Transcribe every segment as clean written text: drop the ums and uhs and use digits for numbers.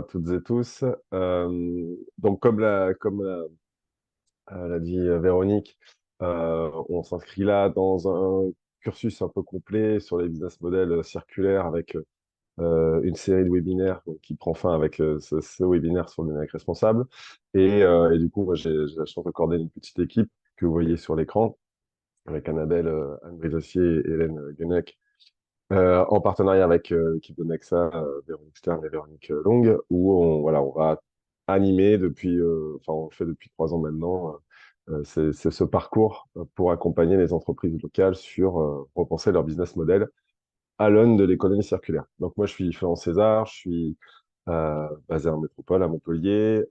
toutes et tous. Donc, l'a dit Véronique, on s'inscrit là dans un cursus un peu complet sur les business models circulaires avec une série de webinaires donc, qui prend fin avec ce webinaire sur le numérique responsable. Et du coup, moi, j'ai la chance de coordonner une petite équipe que vous voyez sur l'écran avec Annabelle, Anne Brisacier et Hélène Guenec, en partenariat avec l'équipe de Nexa, Véronique Stern et Véronique Long, où on va animer enfin on le fait depuis 3 ans maintenant, c'est ce parcours pour accompagner les entreprises locales sur repenser leur business model à l'aune de l'économie circulaire. Donc moi je suis Florent César, je suis basé en métropole à Montpellier,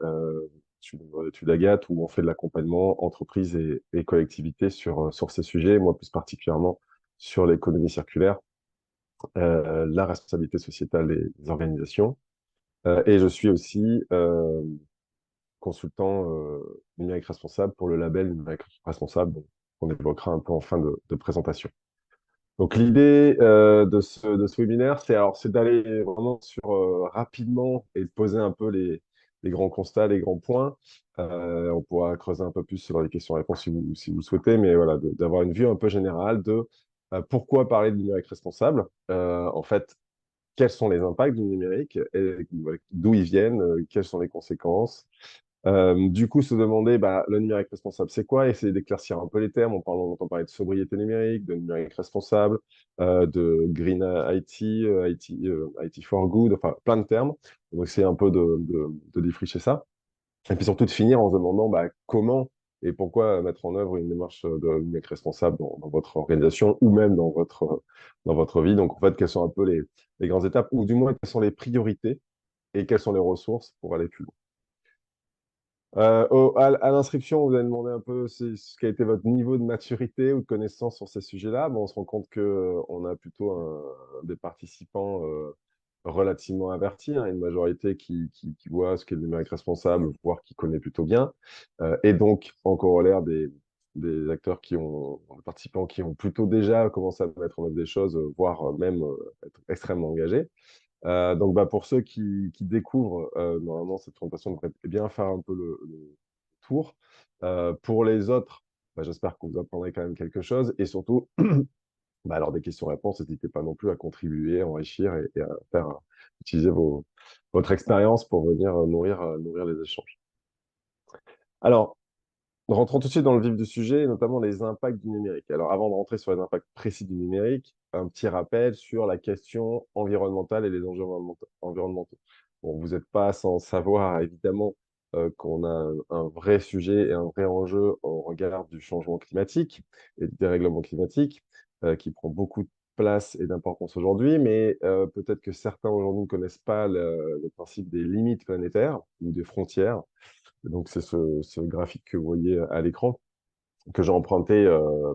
je suis dans l'étude Agathe où on fait de l'accompagnement entreprises et collectivités sur ces sujets, moi plus particulièrement sur l'économie circulaire, la responsabilité sociétale des organisations. Et je suis aussi consultant numérique responsable pour le label numérique responsable, qu'on évoquera un peu en fin de présentation. Donc l'idée de ce webinaire, c'est d'aller vraiment sur rapidement et de poser un peu les grands constats, les grands points. On pourra creuser un peu plus sur les questions-réponses si vous le souhaitez, mais voilà, d'avoir une vue un peu générale de pourquoi parler de numérique responsable. En fait, quels sont les impacts du numérique, et d'où ils viennent, quelles sont les conséquences. Du coup, se demander, le numérique responsable, c'est quoi? Essayer d'éclaircir un peu les termes. On entend parler de sobriété numérique, de numérique responsable, de green IT, IT for good, enfin plein de termes. Donc, essayer un peu de défricher ça. Et puis surtout de finir en se demandant comment et pourquoi mettre en œuvre une démarche de numérique responsable dans votre organisation ou même dans votre vie. Donc, en fait, quelles sont un peu les grandes étapes, ou du moins, quelles sont les priorités et quelles sont les ressources pour aller plus loin. À l'inscription, vous avez demandé un peu ce qu'a été votre niveau de maturité ou de connaissance sur ces sujets-là. Bon, on se rend compte qu'on a plutôt des participants relativement avertis, hein, une majorité qui voit ce qu'est le numérique responsable, voire qui connaît plutôt bien. Et donc, en corollaire, des acteurs des participants qui ont plutôt déjà commencé à mettre en œuvre des choses, voire même être extrêmement engagés. Donc, pour ceux qui découvrent, normalement, cette présentation devrait bien faire un peu le tour. Pour les autres, j'espère que vous apprendrez quand même quelque chose. Et surtout, lors des questions-réponses, n'hésitez pas non plus à contribuer, à enrichir et à utiliser votre expérience pour venir nourrir les échanges. Alors, rentrons tout de suite dans le vif du sujet, notamment les impacts du numérique. Alors, avant de rentrer sur les impacts précis du numérique, un petit rappel sur la question environnementale et les enjeux environnementaux. Bon, vous n'êtes pas sans savoir, évidemment, qu'on a un vrai sujet et un vrai enjeu au regard du changement climatique et du dérèglement climatique, qui prend beaucoup de place et d'importance aujourd'hui, mais peut-être que certains aujourd'hui ne connaissent pas le principe des limites planétaires ou des frontières. Donc, c'est ce graphique que vous voyez à l'écran, que j'ai emprunté,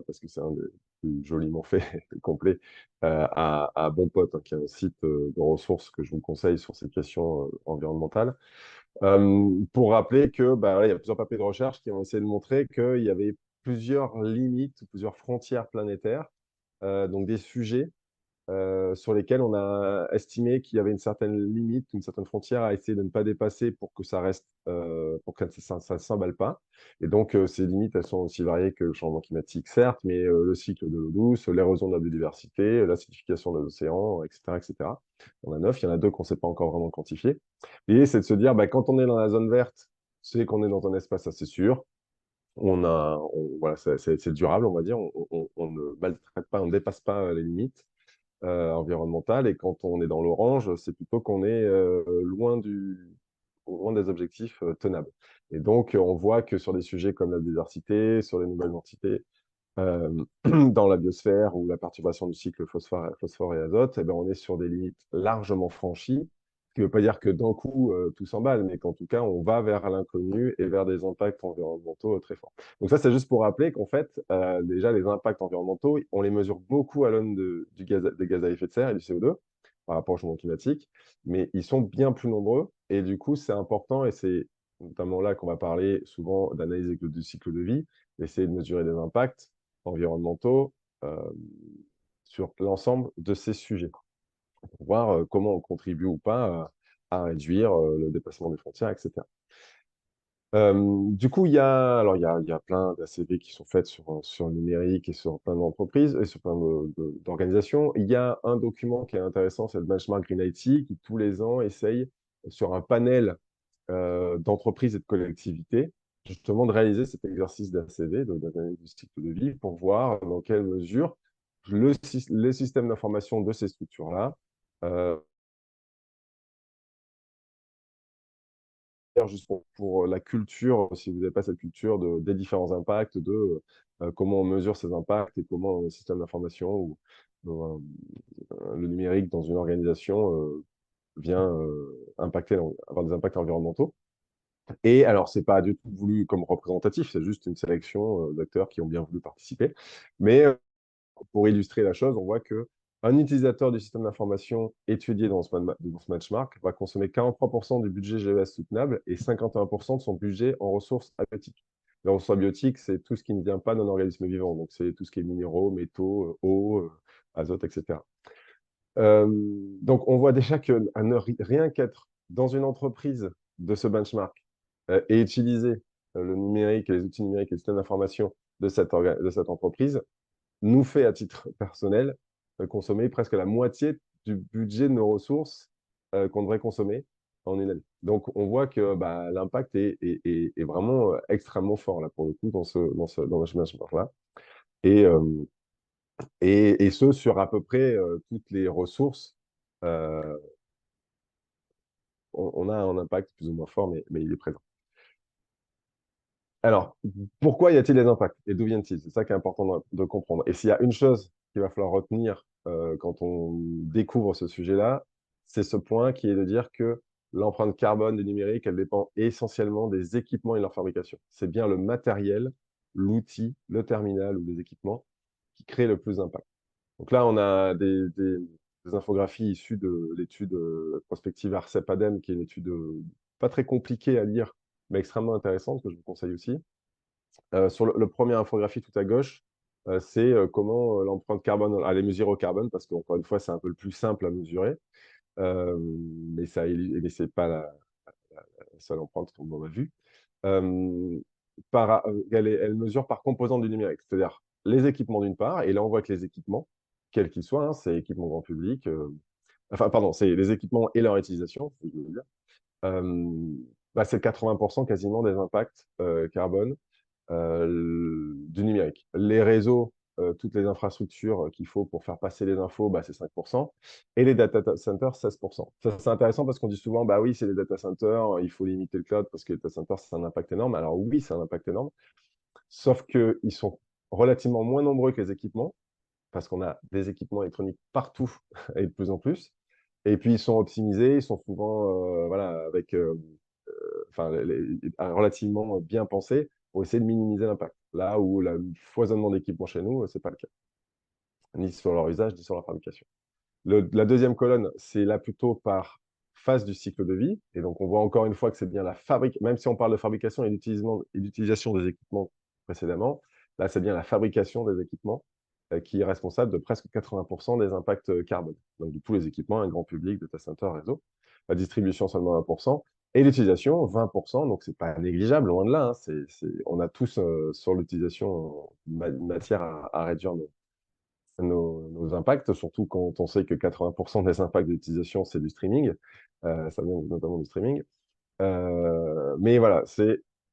parce que c'est un des plus joliment fait et complet, à Bon Pote, hein, qui est un site de ressources que je vous conseille sur ces questions environnementales. Pour rappeler que il y a plusieurs papiers de recherche qui ont essayé de montrer qu'il y avait plusieurs limites, plusieurs frontières planétaires, donc des sujets sur lesquels on a estimé qu'il y avait une certaine limite, une certaine frontière à essayer de ne pas dépasser pour que ça reste, pour que ça ne s'emballe pas. Et donc, ces limites, elles sont aussi variées que le changement climatique, certes, mais le cycle de l'eau douce, l'érosion de la biodiversité, l'acidification de l'océan, etc., etc. Il y en a 9, il y en a 2 qu'on ne sait pas encore vraiment quantifier. L'idée, c'est de se dire, quand on est dans la zone verte, c'est qu'on est dans un espace assez sûr. Voilà, c'est durable, on va dire. On ne maltraite pas, on ne dépasse pas les limites environnementale. Et quand on est dans l'orange, c'est plutôt qu'on est loin des objectifs tenables. Et donc, on voit que sur des sujets comme la biodiversité, sur les nouvelles entités, dans la biosphère ou la perturbation du cycle phosphore et azote, on est sur des limites largement franchies. Ce qui ne veut pas dire que d'un coup, tout s'emballe, mais qu'en tout cas, on va vers l'inconnu et vers des impacts environnementaux très forts. Donc ça, c'est juste pour rappeler qu'en fait, déjà, les impacts environnementaux, on les mesure beaucoup à l'aune des gaz à effet de serre et du CO2 par rapport au changement climatique, mais ils sont bien plus nombreux. Et du coup, c'est important, et c'est notamment là qu'on va parler souvent d'analyse du cycle de vie, essayer de mesurer des impacts environnementaux euh, sur l'ensemble de ces sujets, pour voir comment on contribue ou pas à réduire le dépassement des frontières, etc. Du coup, il y a plein d'ACV qui sont faites sur le numérique et sur plein d'entreprises et sur plein d'organisations. Il y a un document qui est intéressant, c'est le benchmark Green IT, qui tous les ans essaye, sur un panel d'entreprises et de collectivités, justement de réaliser cet exercice d'ACV, d'analyse du cycle de vie, pour voir dans quelle mesure les systèmes d'information de ces structures-là euh, juste pour la culture, si vous n'avez pas cette culture des différents impacts, comment on mesure ces impacts et comment le système d'information ou, le numérique dans une organisation vient avoir des impacts environnementaux. Et alors, c'est pas du tout voulu comme représentatif, c'est juste une sélection d'acteurs qui ont bien voulu participer. Mais pour illustrer la chose, on voit que un utilisateur du système d'information étudié dans ce benchmark va consommer 43% du budget GES soutenable et 51% de son budget en ressources abiotiques. Les ressources abiotiques, c'est tout ce qui ne vient pas d'un organisme vivant. Donc, c'est tout ce qui est minéraux, métaux, eau, azote, etc. Donc, on voit déjà que rien qu'être dans une entreprise de ce benchmark et utiliser le numérique, les outils numériques et les systèmes d'information de cette entreprise, nous fait, à titre personnel, consommer presque la moitié du budget de nos ressources qu'on devrait consommer en une année. Donc, on voit que bah, l'impact est vraiment extrêmement fort, là, pour le coup, dans ce benchmark-là. Et, euh, et ce, sur à peu près toutes les ressources, euh, on a un impact plus ou moins fort, mais il est présent. Alors, pourquoi y a-t-il des impacts et d'où viennent-ils? C'est ça qui est important de comprendre. Et s'il y a une chose qu'il va falloir retenir quand on découvre ce sujet-là, c'est ce point qui est de dire que l'empreinte carbone du numérique, elle dépend essentiellement des équipements et de leur fabrication. C'est bien le matériel, l'outil, le terminal ou les équipements qui créent le plus d'impact. Donc là, on a des infographies issues de l'étude prospective ARCEP-ADEME, qui est une étude pas très compliquée à lire, mais extrêmement intéressante, que je vous conseille aussi. Sur le premier infographie tout à gauche, c'est comment l'empreinte carbone, elle est mesurée au carbone, parce qu'encore une fois, c'est un peu le plus simple à mesurer, mais ce n'est pas la seule empreinte qu'on a vue. Euh, elle mesure par composante du numérique, c'est-à-dire les équipements d'une part, et là on voit que les équipements, quels qu'ils soient, hein, c'est équipements grand public, enfin pardon, c'est les équipements et leur utilisation, je veux dire, euh, bah, c'est 80% quasiment des impacts carbone du numérique. Les réseaux, toutes les infrastructures qu'il faut pour faire passer les infos, bah, c'est 5%. Et les data centers, 16%. Ça, c'est intéressant parce qu'on dit souvent, bah oui, c'est les data centers, il faut limiter le cloud parce que les data centers, c'est un impact énorme. Alors oui, c'est un impact énorme, sauf qu'ils sont relativement moins nombreux que les équipements, parce qu'on a des équipements électroniques partout et de plus en plus. Et puis, ils sont optimisés, ils sont souvent voilà, avec enfin, relativement bien pensé pour essayer de minimiser l'impact. Là où le foisonnement d'équipements chez nous, ce n'est pas le cas, ni sur leur usage, ni sur leur fabrication. La deuxième colonne, c'est là plutôt par phase du cycle de vie. Et donc, on voit encore une fois que c'est bien la fabrique, même si on parle de fabrication et d'utilisation des équipements précédemment, là, c'est bien la fabrication des équipements qui est responsable de presque 80% des impacts carbone. Donc, de tous les équipements, un grand public, data center, réseau. La distribution, seulement 1%. Et l'utilisation, 20%. Donc, c'est pas négligeable, loin de là. Hein. On a tous sur l'utilisation matière à réduire nos impacts, surtout quand on sait que 80% des impacts d'utilisation, c'est du streaming. Ça vient notamment du streaming. Mais voilà,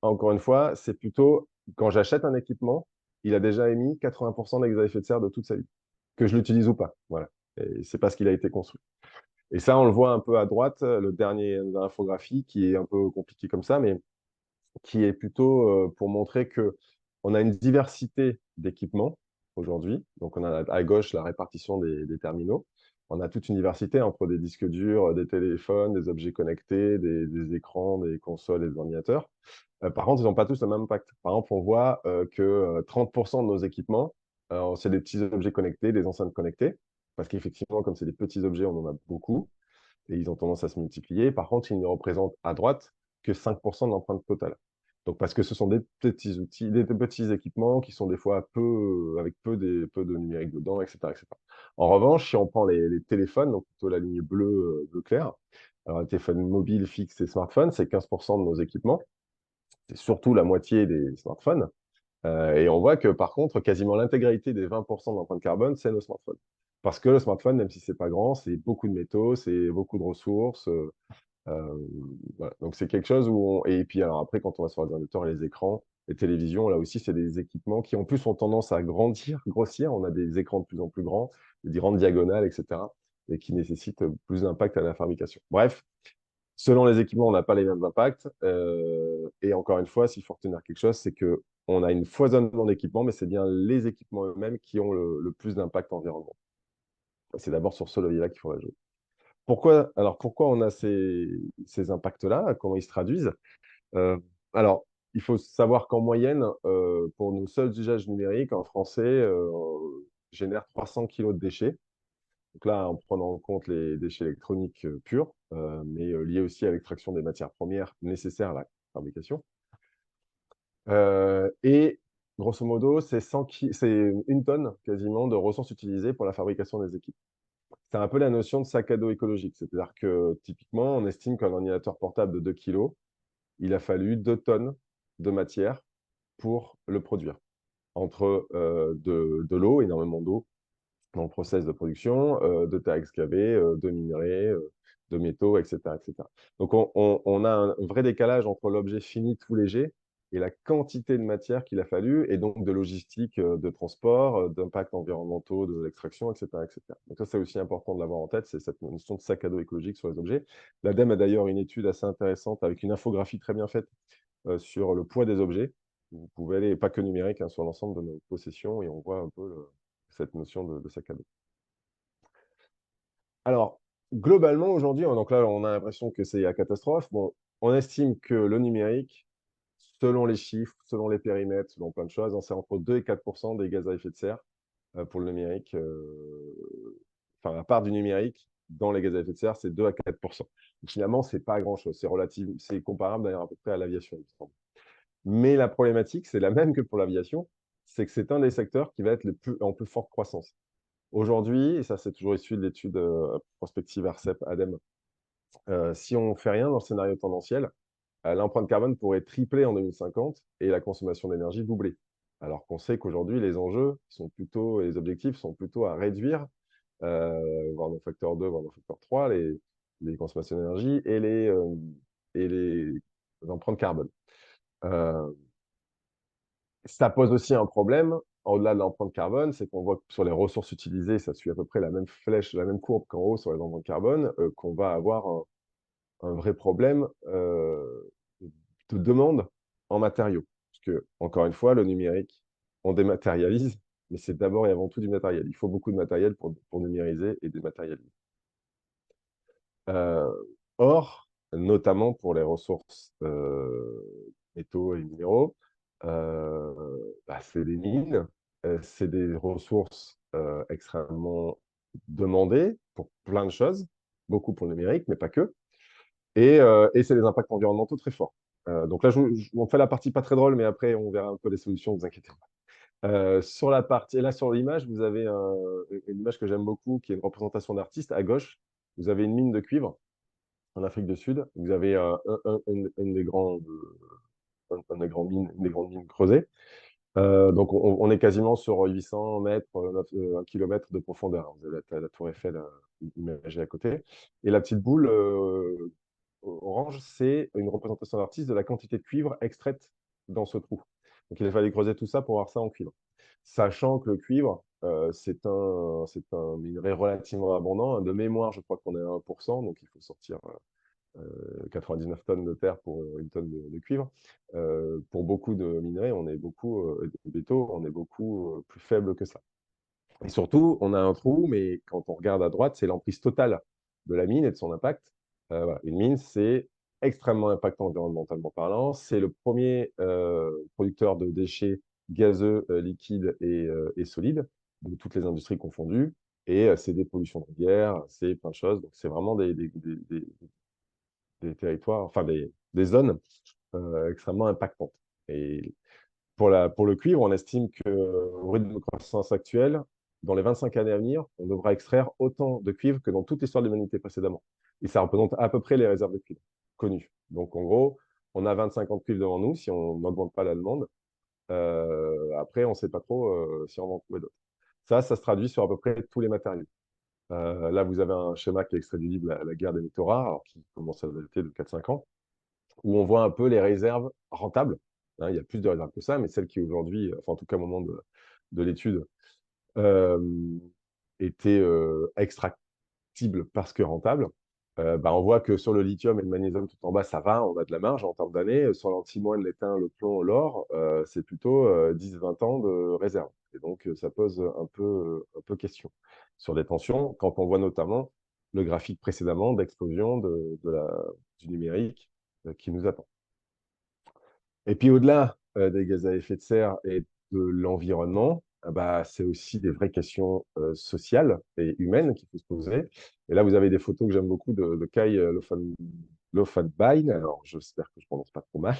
encore une fois, c'est plutôt quand j'achète un équipement, il a déjà émis 80% des gaz à effet de serre de toute sa vie, que je l'utilise ou pas. Voilà. Et c'est parce qu'il a été construit. Et ça, on le voit un peu à droite, le dernier infographie, qui est un peu compliqué comme ça, mais qui est plutôt pour montrer que on a une diversité d'équipements aujourd'hui. Donc, on a à gauche la répartition des terminaux. On a toute une diversité entre des disques durs, des téléphones, des objets connectés, des écrans, des consoles et des ordinateurs. Par contre, ils n'ont pas tous le même impact. Par exemple, on voit que 30% de nos équipements, c'est des petits objets connectés, des enceintes connectées, parce qu'effectivement, comme c'est des petits objets, on en a beaucoup, et ils ont tendance à se multiplier. Par contre, ils ne représentent à droite que 5% de l'empreinte totale. Donc, parce que ce sont des petits outils, des petits équipements qui sont des fois avec peu de numérique dedans, etc., etc. En revanche, si on prend les téléphones, donc plutôt la ligne bleue, bleu clair, Alors, les téléphones mobiles, fixes et smartphones, c'est 15% de nos équipements. C'est surtout la moitié des smartphones. Et on voit que, par contre, quasiment l'intégralité des 20% d'empreinte carbone, c'est nos smartphones. Parce que le smartphone, même si c'est pas grand, c'est beaucoup de métaux, c'est beaucoup de ressources. Voilà. Donc, c'est quelque chose où Et puis, alors après, quand on va sur l'ordinateur et les écrans, les télévisions, là aussi, c'est des équipements qui, en plus, ont tendance à grossir. On a des écrans de plus en plus grands, des grandes diagonales, etc., et qui nécessitent plus d'impact à la fabrication. Bref, selon les équipements, on n'a pas les mêmes impacts. Et encore une fois, s'il faut retenir quelque chose, c'est que on a une foisonnement d'équipements, mais c'est bien les équipements eux-mêmes qui ont le plus d'impact environnemental. C'est d'abord sur ce levier-là qu'il faudra jouer. Pourquoi on a ces impacts-là? Comment ils se traduisent? Euh, alors, il faut savoir qu'en moyenne, pour nos seuls usages numériques, un Français génère 300 kilos de déchets. Donc là, en prenant en compte les déchets électroniques purs, mais liés aussi à l'extraction des matières premières nécessaires à la fabrication. Et grosso modo, c'est 1 tonne quasiment de ressources utilisées pour la fabrication des équipes. C'est un peu la notion de sac à dos écologique. C'est-à-dire que typiquement, on estime qu'un ordinateur portable de 2 kilos, il a fallu 2 tonnes de matière pour le produire. Entre de l'eau, énormément d'eau, dans le process de production, de terre excavée, de minerais, de métaux, etc., etc. Donc, on a un vrai décalage entre l'objet fini tout léger et la quantité de matière qu'il a fallu, et donc de logistique, de transport, d'impacts environnementaux, de l'extraction, etc., etc. Donc ça, c'est aussi important de l'avoir en tête, c'est cette notion de sac à dos écologique sur les objets. L'ADEME a d'ailleurs une étude assez intéressante avec une infographie très bien faite sur le poids des objets. Vous pouvez aller, pas que numérique, hein, sur l'ensemble de nos possessions, et on voit un peu cette notion de sac à dos. Alors, globalement, aujourd'hui, donc là, on a l'impression que c'est la catastrophe. Bon, on estime que le numérique, selon les chiffres, selon les périmètres, selon plein de choses, hein, c'est entre 2 et 4% des gaz à effet de serre pour le numérique. Enfin, la part du numérique dans les gaz à effet de serre, c'est 2 à 4%. Donc, finalement, c'est pas grand-chose. C'est comparable d'ailleurs à peu près à l'aviation, il me semble. Mais la problématique, c'est la même que pour l'aviation, c'est que c'est un des secteurs qui va être en plus forte croissance. Aujourd'hui, et ça c'est toujours issu de l'étude prospective ARCEP ADEME, si on ne fait rien dans le scénario tendanciel, l'empreinte carbone pourrait tripler en 2050 et la consommation d'énergie doubler. Alors qu'on sait qu'aujourd'hui, les objectifs sont plutôt à réduire, voire dans facteur 2, voire dans facteur 3, les consommations d'énergie et les empreintes carbone. Euh, Ça pose aussi un problème, au-delà de l'empreinte carbone, c'est qu'on voit que sur les ressources utilisées, ça suit à peu près la même flèche, la même courbe qu'en haut sur les empreintes carbone, qu'on va avoir un vrai problème de demande en matériaux. Parce que, encore une fois, le numérique, on dématérialise, mais c'est d'abord et avant tout du matériel. Il faut beaucoup de matériel pour numériser et dématérialiser. Euh, Or, notamment pour les ressources métaux et minéraux, c'est des mines, c'est des ressources extrêmement demandées pour plein de choses, beaucoup pour le numérique, mais pas que, et c'est des impacts environnementaux très forts. Donc là, on fait la partie pas très drôle, mais après, on verra un peu les solutions, ne vous inquiétez pas. Sur la partie, et là, sur l'image, vous avez une image que j'aime beaucoup, qui est une représentation d'artiste. À gauche, vous avez une mine de cuivre en Afrique du Sud. Vous avez une des grandes, une des grandes mines creusées. Donc, on est quasiment sur 800 mètres, 1 kilomètre de profondeur. Vous avez la tour Eiffel imagée à côté. Et la petite boule orange, c'est une représentation d'artiste de la quantité de cuivre extraite dans ce trou. Donc, il a fallu creuser tout ça pour voir ça en cuivre. Sachant que le cuivre, c'est un minerai relativement abondant. De mémoire, je crois qu'on est à 1%, donc il faut sortir 99 tonnes de terre pour 1 tonne de cuivre. Pour beaucoup de minerais, de métaux, on est beaucoup plus faible que ça. Et surtout, on a un trou, mais quand on regarde à droite, c'est l'emprise totale de la mine et de son impact. Voilà. Une mine, c'est extrêmement impactant environnementalement parlant. C'est le premier producteur de déchets gazeux, liquides et solides, de toutes les industries confondues. Et c'est des pollutions de rivières, c'est plein de choses. Donc, c'est vraiment des territoires, enfin des zones extrêmement impactantes. Et pour le cuivre, on estime qu'au rythme de croissance actuel, dans les 25 années à venir, on devra extraire autant de cuivre que dans toute l'histoire de l'humanité précédemment. Et ça représente à peu près les réserves de cuivre connues. Donc, en gros, on a 25 ans de cuivre devant nous si on n'augmente pas la demande. Après, on ne sait pas trop si on va en trouver d'autres. Ça se traduit sur à peu près tous les matériaux. Là, vous avez un schéma qui est extrait du livre La guerre des métaux rares, alors qui commence à dater de 4-5 ans, où on voit un peu les réserves rentables. Hein, il y a plus de réserves que ça, mais celles qui aujourd'hui, enfin en tout cas au moment de l'étude, euh, étaient extractibles parce que rentables. Bah, on voit que sur le lithium et le magnésium tout en bas, ça va, on a de la marge en termes d'années. Sur l'antimoine, l'étain, le plomb, l'or, c'est plutôt 10-20 ans de réserve. Et donc, ça pose un peu question sur les tensions, quand on voit notamment le graphique précédemment d'explosion du numérique qui nous attend. Et puis au-delà des gaz à effet de serre et de l'environnement, bah, c'est aussi des vraies questions sociales et humaines qu'il faut se poser. Et là, vous avez des photos que j'aime beaucoup de Kai Lofanbein. Alors, j'espère que je ne prononce pas trop mal.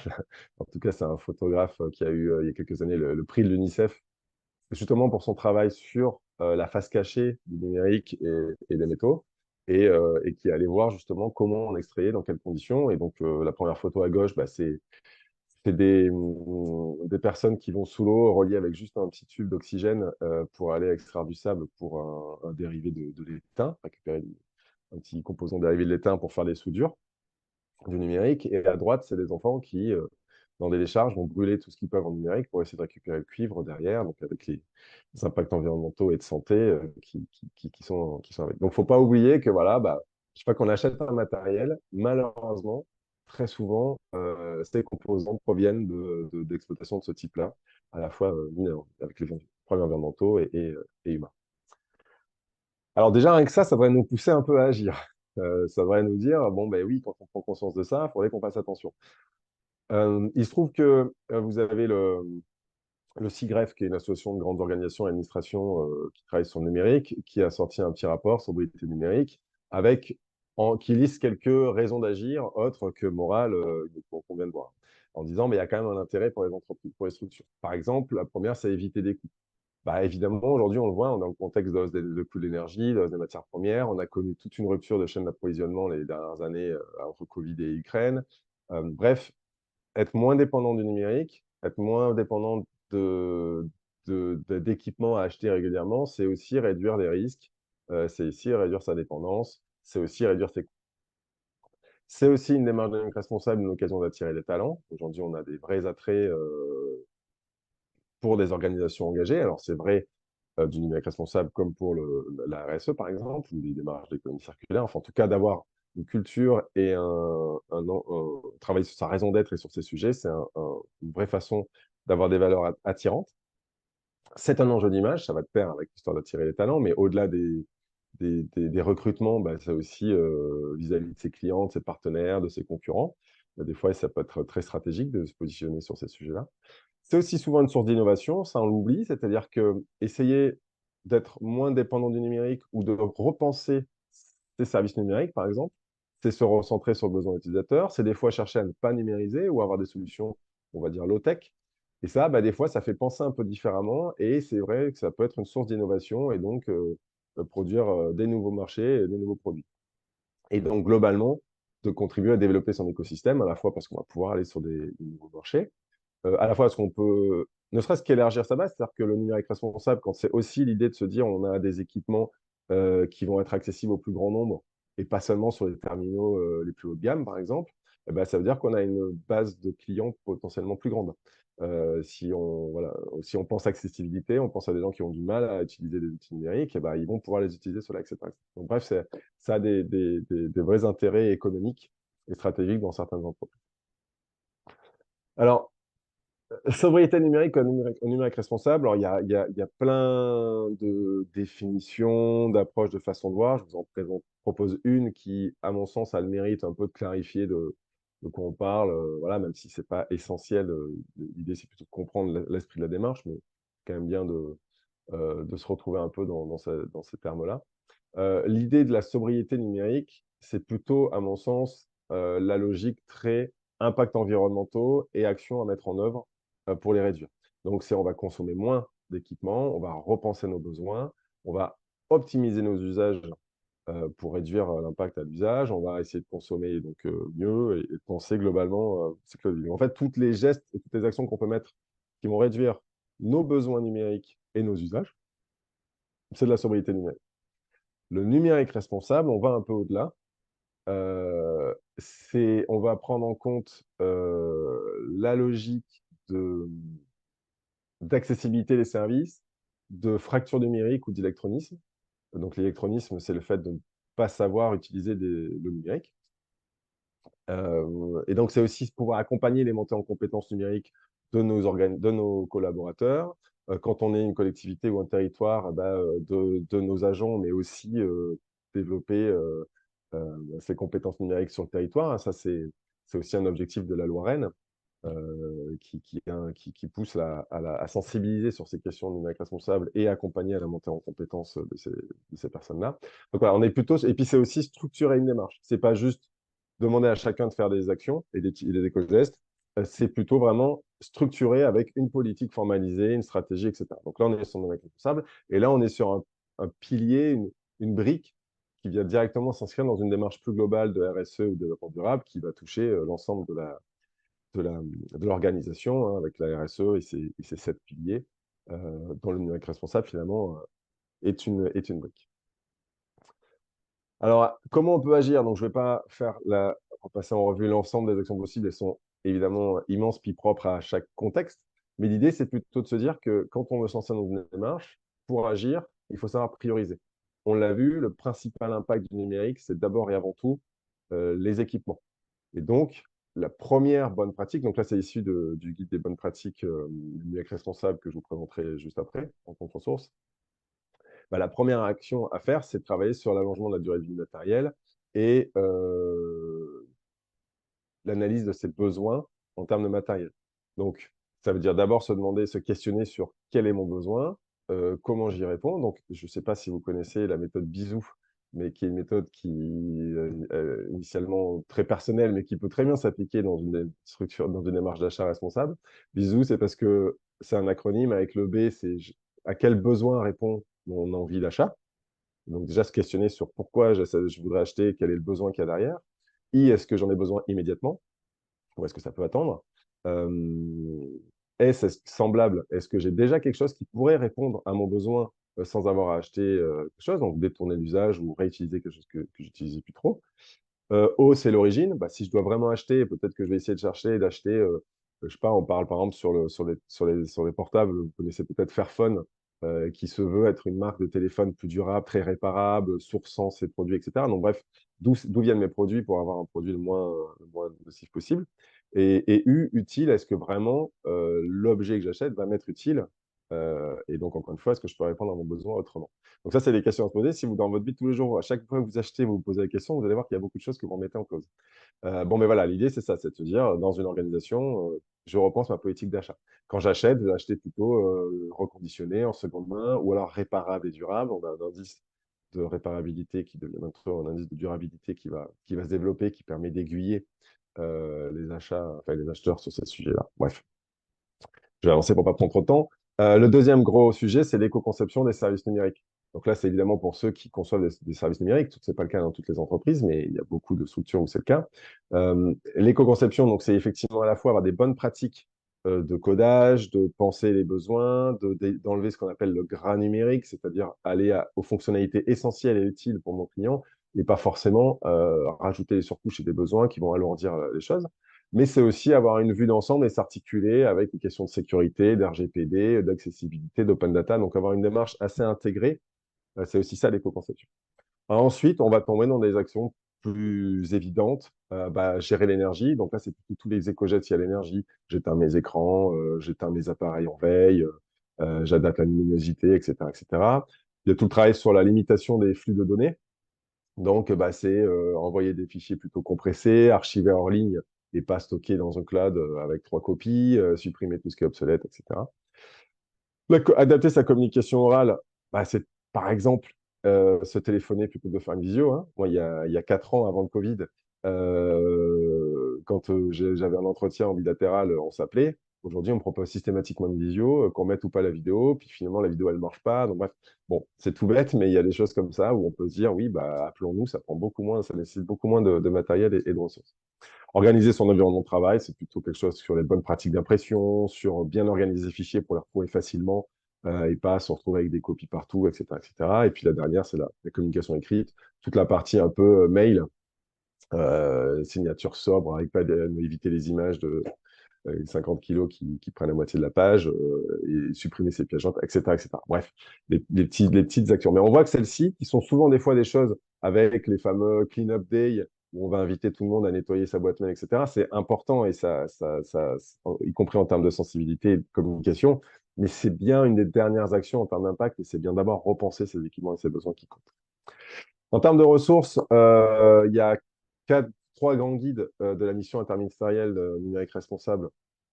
En tout cas, c'est un photographe qui a eu, il y a quelques années, le prix de l'UNICEF, justement pour son travail sur la face cachée du numérique et des métaux. Et qui est allé voir justement comment on extrayait, dans quelles conditions. Et donc, la première photo à gauche, bah, c'est des personnes qui vont sous l'eau, reliées avec juste un petit tube d'oxygène pour aller extraire du sable pour un dérivé de l'étain, récupérer un petit composant dérivé de l'étain pour faire des soudures du numérique. Et à droite, c'est des enfants qui, dans des décharges, vont brûler tout ce qu'ils peuvent en numérique pour essayer de récupérer le cuivre derrière, donc avec les impacts environnementaux et de santé qui sont avec. Donc, il ne faut pas oublier que, voilà, bah, je sais pas qu'on achète un matériel, malheureusement, très souvent, ces composants proviennent d'exploitations de ce type-là, à la fois avec les problèmes environnementaux et humains. Alors déjà, rien que ça devrait nous pousser un peu à agir. Ça devrait nous dire, bon, ben oui, quand on prend conscience de ça, il faudrait qu'on fasse attention. Il se trouve que vous avez le CIGREF, qui est une association de grandes organisations et administrations qui travaille sur le numérique, qui a sorti un petit rapport sur sobriété numérique, qui liste quelques raisons d'agir autres que morales qu'on vient de voir, en disant mais il y a quand même un intérêt pour les entreprises, pour les structures. Par exemple, la première, c'est éviter des coûts. Bah, évidemment, aujourd'hui, on le voit, on est dans le contexte de hausse des coûts de l'énergie, de hausse des matières premières. On a connu toute une rupture de chaîne d'approvisionnement les dernières années entre Covid et Ukraine. Bref, être moins dépendant du numérique, être moins dépendant d'équipements à acheter régulièrement, c'est aussi réduire les risques, c'est aussi réduire sa dépendance, c'est aussi réduire ses coûts. C'est aussi une démarche dynamique responsable, une occasion d'attirer des talents. Aujourd'hui, on a des vrais attraits pour des organisations engagées. Alors, c'est vrai du numérique responsable comme pour la RSE, par exemple, ou les démarches d'économie circulaire. Enfin, en tout cas, d'avoir une culture et un travail sur sa raison d'être et sur ces sujets, c'est une vraie façon d'avoir des valeurs attirantes. C'est un enjeu d'image, ça va de pair avec l'histoire d'attirer les talents, mais au-delà des recrutements, bah, c'est aussi vis-à-vis de ses clients, de ses partenaires, de ses concurrents. Des fois, ça peut être très stratégique de se positionner sur ces sujets-là. C'est aussi souvent une source d'innovation, ça on l'oublie, c'est-à-dire que essayer d'être moins dépendant du numérique ou de repenser ses services numériques, par exemple, c'est se recentrer sur le besoin utilisateur, c'est des fois chercher à ne pas numériser ou avoir des solutions, on va dire low-tech. Et ça, bah, des fois, ça fait penser un peu différemment et c'est vrai que ça peut être une source d'innovation et donc produire des nouveaux marchés et des nouveaux produits. Et donc, globalement, de contribuer à développer son écosystème, à la fois parce qu'on va pouvoir aller sur des nouveaux marchés, à la fois parce qu'on peut, ne serait-ce qu'élargir sa base, c'est-à-dire que le numérique responsable, quand c'est aussi l'idée de se dire on a des équipements qui vont être accessibles au plus grand nombre et pas seulement sur les terminaux les plus haut de gamme, par exemple, eh ben, ça veut dire qu'on a une base de clients potentiellement plus grande. Si on pense accessibilité, on pense à des gens qui ont du mal à utiliser des outils numériques, eh ben, ils vont pouvoir les utiliser sur l'accès. Donc bref, ça a des vrais intérêts économiques et stratégiques dans certaines entreprises. Alors, sobriété numérique au numérique responsable, alors il y a plein de définitions, d'approches, de façons de voir. Je vous en propose une qui, à mon sens, a le mérite un peu de clarifier de quoi on parle. Voilà, même si c'est pas essentiel, l'idée c'est plutôt de comprendre l'esprit de la démarche, mais quand même bien de se retrouver un peu dans ces termes-là. L'idée de la sobriété numérique, c'est plutôt, à mon sens, la logique très impact environnementaux et actions à mettre en œuvre pour les réduire. Donc, on va consommer moins d'équipements, on va repenser nos besoins, on va optimiser nos usages pour réduire l'impact à l'usage. On va essayer de consommer donc, mieux et de penser globalement cycle de vie. En fait, tous les gestes et toutes les actions qu'on peut mettre qui vont réduire nos besoins numériques et nos usages, c'est de la sobriété numérique. Le numérique responsable, on va un peu au-delà. On va prendre en compte la logique d'accessibilité des services, de fracture numérique ou d'électronisme. Donc l'électronisme, c'est le fait de ne pas savoir utiliser le numérique. Et donc, c'est aussi pouvoir accompagner les montées en compétences numériques de nos collaborateurs. Quand on est une collectivité ou un territoire, de nos agents, mais aussi développer ces compétences numériques sur le territoire. Ça, c'est aussi un objectif de la loi Rennes qui pousse à sensibiliser sur ces questions de numérique responsable et accompagner à la montée en compétences de ces personnes-là. Donc voilà, on est plutôt... Et puis, c'est aussi structurer une démarche. C'est pas juste demander à chacun de faire des actions et des éco-gestes, c'est plutôt vraiment structuré avec une politique formalisée, une stratégie, etc. Donc là, on est sur le numérique responsable, et là, on est sur un pilier, une brique qui vient directement s'inscrire dans une démarche plus globale de RSE ou de développement durable qui va toucher l'ensemble de l'organisation, hein, avec la RSE et ses 7 piliers, dont le numérique responsable, finalement, est une brique. Alors, comment on peut agir? Donc, je ne vais pas repasser en revue l'ensemble des actions possibles. Elles sont évidemment immenses puis propres à chaque contexte. Mais l'idée, c'est plutôt de se dire que quand on veut se lancer dans une démarche, pour agir, il faut savoir prioriser. On l'a vu, le principal impact du numérique, c'est d'abord et avant tout les équipements. Et donc, la première bonne pratique, donc là, c'est issu du guide des bonnes pratiques du numérique responsable que je vous présenterai juste après, en contre-source. La première action à faire, c'est de travailler sur l'allongement de la durée de vie du matériel et l'analyse de ses besoins en termes de matériel. Donc, ça veut dire d'abord se demander, se questionner sur quel est mon besoin, comment j'y réponds. Donc, je ne sais pas si vous connaissez la méthode Bisou, mais qui est une méthode qui initialement très personnelle, mais qui peut très bien s'appliquer dans une structure, dans une démarche d'achat responsable. Bisou, c'est parce que c'est un acronyme avec le B, c'est à quel besoin répond mon envie d'achat. Donc déjà se questionner sur pourquoi je voudrais acheter, quel est le besoin qu'il y a derrière. Est-ce que j'en ai besoin immédiatement ou est-ce que ça peut attendre? Est-ce semblable? Est-ce que j'ai déjà quelque chose qui pourrait répondre à mon besoin sans avoir à acheter quelque chose, donc détourner l'usage ou réutiliser quelque chose que j'utilisais plus trop? O, c'est l'origine. Si je dois vraiment acheter, peut-être que je vais essayer de chercher et d'acheter, je sais pas, on parle par exemple sur les portables, vous connaissez peut-être Fairphone, qui se veut être une marque de téléphone plus durable, très réparable, sourçant ses produits, etc. Donc bref, d'où viennent mes produits pour avoir un produit le moins nocif possible. Et U, utile, est-ce que vraiment l'objet que j'achète va m'être utile? Et donc, encore une fois, est-ce que je peux répondre à mon besoin autrement? Donc ça, c'est des questions à se poser. Si vous, dans votre vie de tous les jours, à chaque fois que vous achetez, vous vous posez la question, vous allez voir qu'il y a beaucoup de choses que vous remettez en cause. Bon, mais voilà, l'idée, c'est ça, c'est de se dire, dans une organisation, je repense ma politique d'achat. Quand j'achète, je vais acheter plutôt reconditionné, en seconde main, ou alors réparable et durable. On a un indice de réparabilité qui devient un indice de durabilité qui va se développer, qui permet d'aiguiller les acheteurs sur ce sujet-là. Bref, je vais avancer pour ne pas prendre trop de temps. Le deuxième gros sujet, c'est l'éco-conception des services numériques. Donc là, c'est évidemment pour ceux qui conçoivent des services numériques. Ce n'est pas le cas dans toutes les entreprises, mais il y a beaucoup de structures où c'est le cas. L'éco-conception, donc, c'est effectivement à la fois avoir des bonnes pratiques de codage, de penser les besoins, d'enlever ce qu'on appelle le gras numérique, c'est-à-dire aller aux fonctionnalités essentielles et utiles pour mon client, et pas forcément rajouter des surcouches et des besoins qui vont alourdir les choses. Mais c'est aussi avoir une vue d'ensemble et s'articuler avec les questions de sécurité, d'RGPD, d'accessibilité, d'open data. Donc, avoir une démarche assez intégrée, c'est aussi ça l'éco-conception. Ensuite, on va tomber dans des actions plus évidentes, gérer l'énergie. Donc là, c'est tous les éco-gestes liés à l'énergie. J'éteins mes écrans, j'éteins mes appareils en veille, j'adapte la luminosité, etc., etc. Il y a tout le travail sur la limitation des flux de données. Donc, c'est envoyer des fichiers plutôt compressés, archiver hors ligne et pas stocker dans un cloud avec 3 copies, supprimer tout ce qui est obsolète, etc. Adapter sa communication orale, c'est par exemple se téléphoner plutôt que de faire une visio, hein. Moi, il y a 4 ans, avant le Covid, quand j'avais un entretien en bilatéral, on s'appelait. Aujourd'hui, on propose systématiquement une visio, qu'on mette ou pas la vidéo, puis finalement, la vidéo, elle marche pas. Donc, bref, bon, c'est tout bête, mais il y a des choses comme ça où on peut se dire, oui, bah, appelons-nous, ça prend beaucoup moins, ça nécessite beaucoup moins de matériel et de ressources. Organiser son environnement de travail, c'est plutôt quelque chose sur les bonnes pratiques d'impression, sur bien organiser les fichiers pour les retrouver facilement et pas se retrouver avec des copies partout, etc., etc. Et puis la dernière, c'est la communication écrite, toute la partie un peu mail, signature sobre, avec pas éviter les images de 50 kilos qui prennent la moitié de la page et supprimer ces pièges jointes, etc., etc. Bref, les petites actions. Mais on voit que celles-ci, qui sont souvent des fois des choses avec les fameux clean-up day, où on va inviter tout le monde à nettoyer sa boîte mail, etc., c'est important, et y compris en termes de sensibilité et de communication, mais c'est bien une des dernières actions en termes d'impact, et c'est bien d'abord repenser ces équipements et ces besoins qui comptent. En termes de ressources, il y a trois grands guides de la mission interministérielle numérique responsable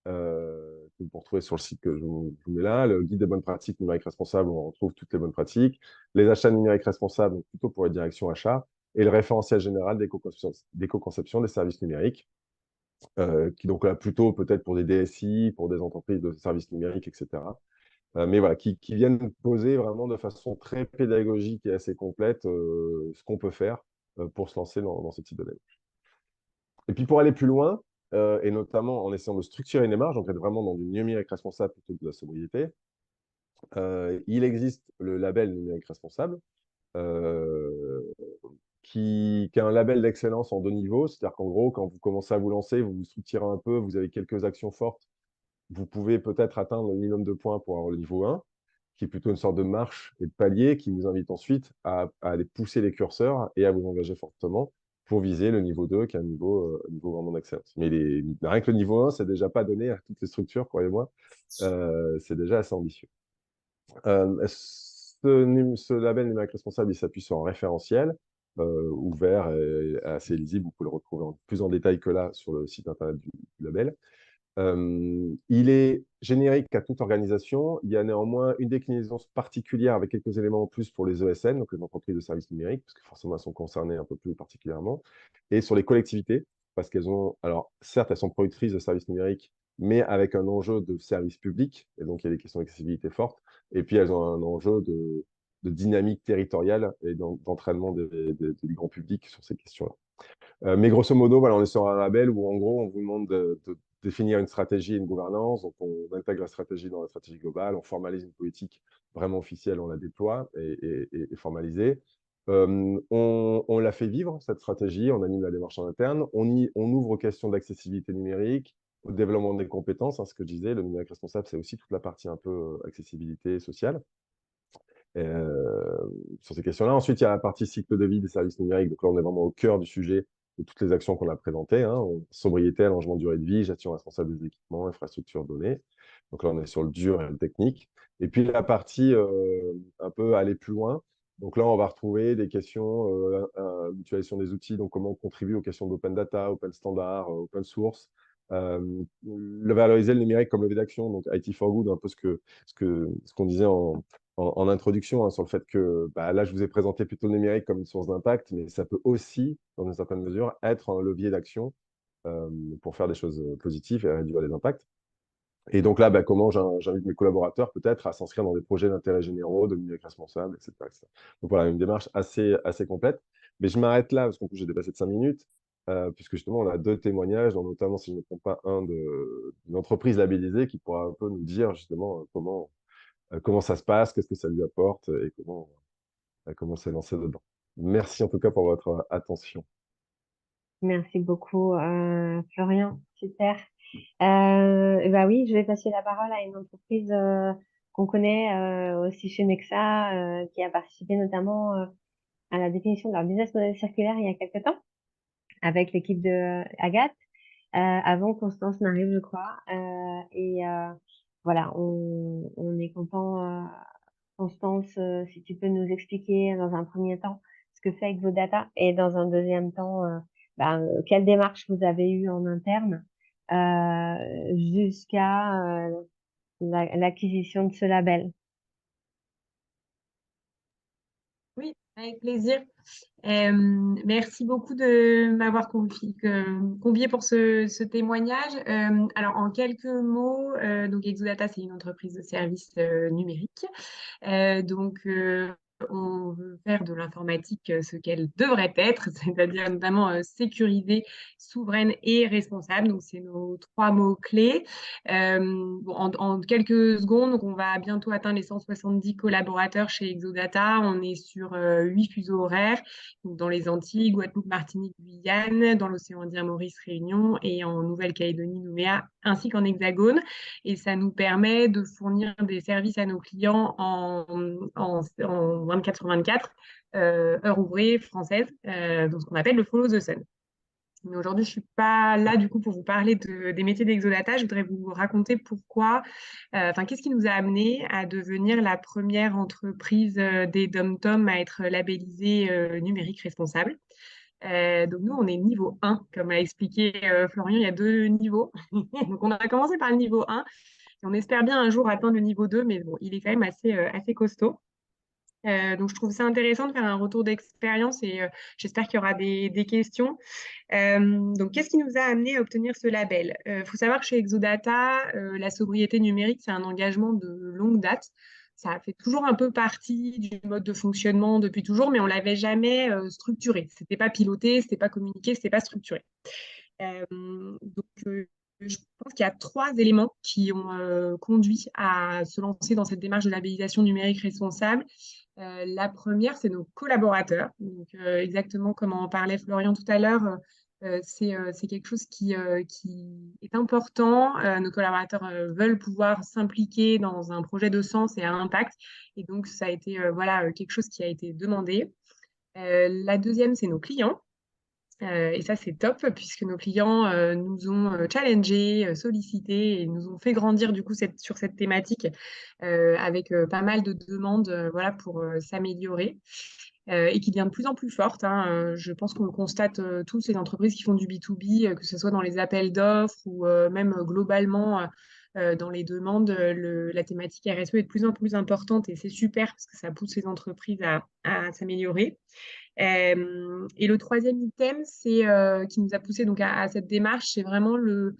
que vous pouvez retrouver sur le site que je vous mets là. Le guide des bonnes pratiques numériques responsables, où on retrouve toutes les bonnes pratiques. Les achats numériques responsables, donc plutôt pour les directions achats. Et le référentiel général d'éco-conception des services numériques, qui donc là plutôt peut-être pour des DSI, pour des entreprises de services numériques, etc. Mais voilà, qui viennent poser vraiment de façon très pédagogique et assez complète ce qu'on peut faire pour se lancer dans ce type de démarche. Et puis pour aller plus loin, et notamment en essayant de structurer une démarche, donc être vraiment dans du numérique responsable plutôt que de la sobriété, il existe le label numérique responsable, euh, qui est un label d'excellence en 2 niveaux. C'est-à-dire qu'en gros, quand vous commencez à vous lancer, vous vous structurez un peu, vous avez quelques actions fortes, vous pouvez peut-être atteindre le minimum de points pour avoir le niveau 1, qui est plutôt une sorte de marche et de palier qui vous invite ensuite à aller pousser les curseurs et à vous engager fortement pour viser le niveau 2, qui est un niveau vraiment d'excellence. Mais rien que le niveau 1, c'est déjà pas donné à toutes les structures, croyez-moi. C'est déjà assez ambitieux. Ce label numérique responsable, il s'appuie sur un référentiel ouvert et assez lisible. Vous pouvez le retrouver plus en détail que là sur le site internet du label. Il est générique à toute organisation. Il y a néanmoins une déclinaison particulière avec quelques éléments en plus pour les ESN, donc les entreprises de services numériques, parce que forcément elles sont concernées un peu plus particulièrement, et sur les collectivités, parce qu'elles ont, alors certes, elles sont productrices de services numériques, mais avec un enjeu de service public, et donc il y a des questions d'accessibilité fortes, et puis elles ont un enjeu de dynamique territoriale et d'entraînement du grand public sur ces questions-là. Mais grosso modo, voilà, on est sur un label où, en gros, on vous demande de définir une stratégie et une gouvernance. Donc, on intègre la stratégie dans la stratégie globale, on formalise une politique vraiment officielle, on la déploie et formalisée. On la fait vivre, cette stratégie, on anime la démarche en interne, on ouvre aux questions d'accessibilité numérique, au développement des compétences, hein, ce que je disais, le numérique responsable, c'est aussi toute la partie un peu accessibilité sociale. Sur ces questions-là. Ensuite, il y a la partie cycle de vie des services numériques. Donc là, on est vraiment au cœur du sujet de toutes les actions qu'on a présentées. Hein. Sobriété, allongement de durée de vie, gestion responsable des équipements, infrastructure données. Donc là, on est sur le dur et le technique. Et puis la partie un peu aller plus loin. Donc là, on va retrouver des questions, mutualisation des outils, donc comment on contribue aux questions d'open data, open standard, open source. Le valoriser le numérique comme levier d'action, donc IT for Good, un peu ce qu'on disait en introduction, hein, sur le fait que bah, là, je vous ai présenté plutôt le numérique comme une source d'impact, mais ça peut aussi, dans une certaine mesure, être un levier d'action pour faire des choses positives et réduire les impacts. Et donc là, bah, comment j'invite mes collaborateurs peut-être à s'inscrire dans des projets d'intérêt généraux, de numérique responsable, etc., etc. Donc voilà, une démarche assez complète. Mais je m'arrête là, parce qu'en plus, j'ai dépassé de 5 minutes, puisque justement, on a 2 témoignages, dont notamment, si je ne me trompe pas, un d'une entreprise labellisée qui pourra un peu nous dire justement comment ça se passe, qu'est-ce que ça lui apporte et comment s'est lancé dedans. Merci en tout cas pour votre attention. Merci beaucoup, Florian. Super. Bah oui, je vais passer la parole à une entreprise qu'on connaît aussi chez Nexa, qui a participé notamment à la définition de leur business model circulaire il y a quelques temps avec l'équipe de Agathe, avant Constance n'arrive, je crois. Voilà, on est content, Constance, si tu peux nous expliquer dans un premier temps ce que fait avec vos data et dans un deuxième temps, quelle démarche vous avez eue en interne jusqu'à l'acquisition de ce label. Oui, Avec plaisir. Merci beaucoup de m'avoir convié pour ce témoignage. Alors, en quelques mots, donc Exodata, c'est une entreprise de services numériques. On veut faire de l'informatique ce qu'elle devrait être, c'est-à-dire notamment sécurisée, souveraine et responsable. Donc, c'est nos trois mots-clés. En quelques secondes, donc on va bientôt atteindre les 170 collaborateurs chez Exodata. On est sur 8 fuseaux horaires, donc dans les Antilles, Guadeloupe, Martinique, Guyane, dans l'océan Indien, Maurice, Réunion et en Nouvelle-Calédonie, Nouméa, ainsi qu'en Hexagone. Et ça nous permet de fournir des services à nos clients en 24 sur 24, heure ouvrée française, donc ce qu'on appelle le follow the sun. Mais aujourd'hui, je ne suis pas là du coup pour vous parler des métiers d'Exodata. Je voudrais vous raconter pourquoi, qu'est-ce qui nous a amené à devenir la première entreprise des DomTom à être labellisée numérique responsable. Donc nous, on est niveau 1, comme a expliqué Florian, il y a 2 niveaux. Donc on a commencé par le niveau 1 et on espère bien un jour atteindre le niveau 2, mais bon, il est quand même assez costaud. Donc je trouve ça intéressant de faire un retour d'expérience et j'espère qu'il y aura des questions. Donc, qu'est-ce qui nous a amené à obtenir ce label? Faut savoir que chez Exodata, la sobriété numérique, c'est un engagement de longue date. Ça a fait toujours un peu partie du mode de fonctionnement depuis toujours, mais on l'avait jamais structuré. C'était pas piloté, c'était pas communiqué, c'était pas structuré. Je pense qu'il y a 3 éléments qui ont conduit à se lancer dans cette démarche de labellisation numérique responsable. La première, c'est nos collaborateurs. Donc, exactement comme en parlait Florian tout à l'heure, c'est quelque chose qui est important. Nos collaborateurs veulent pouvoir s'impliquer dans un projet de sens et à impact. Et donc, ça a été voilà, quelque chose qui a été demandé. La deuxième, c'est nos clients. Et ça, c'est top, puisque nos clients nous ont challengés, sollicités et nous ont fait grandir du coup sur cette thématique avec pas mal de demandes voilà, pour s'améliorer et qui devient de plus en plus forte, hein. Je pense qu'on le constate tous, les entreprises qui font du B2B, que ce soit dans les appels d'offres ou même globalement dans les demandes, la thématique RSE est de plus en plus importante et c'est super parce que ça pousse les entreprises à s'améliorer. Et le troisième item, qui nous a poussé donc à cette démarche, c'est vraiment le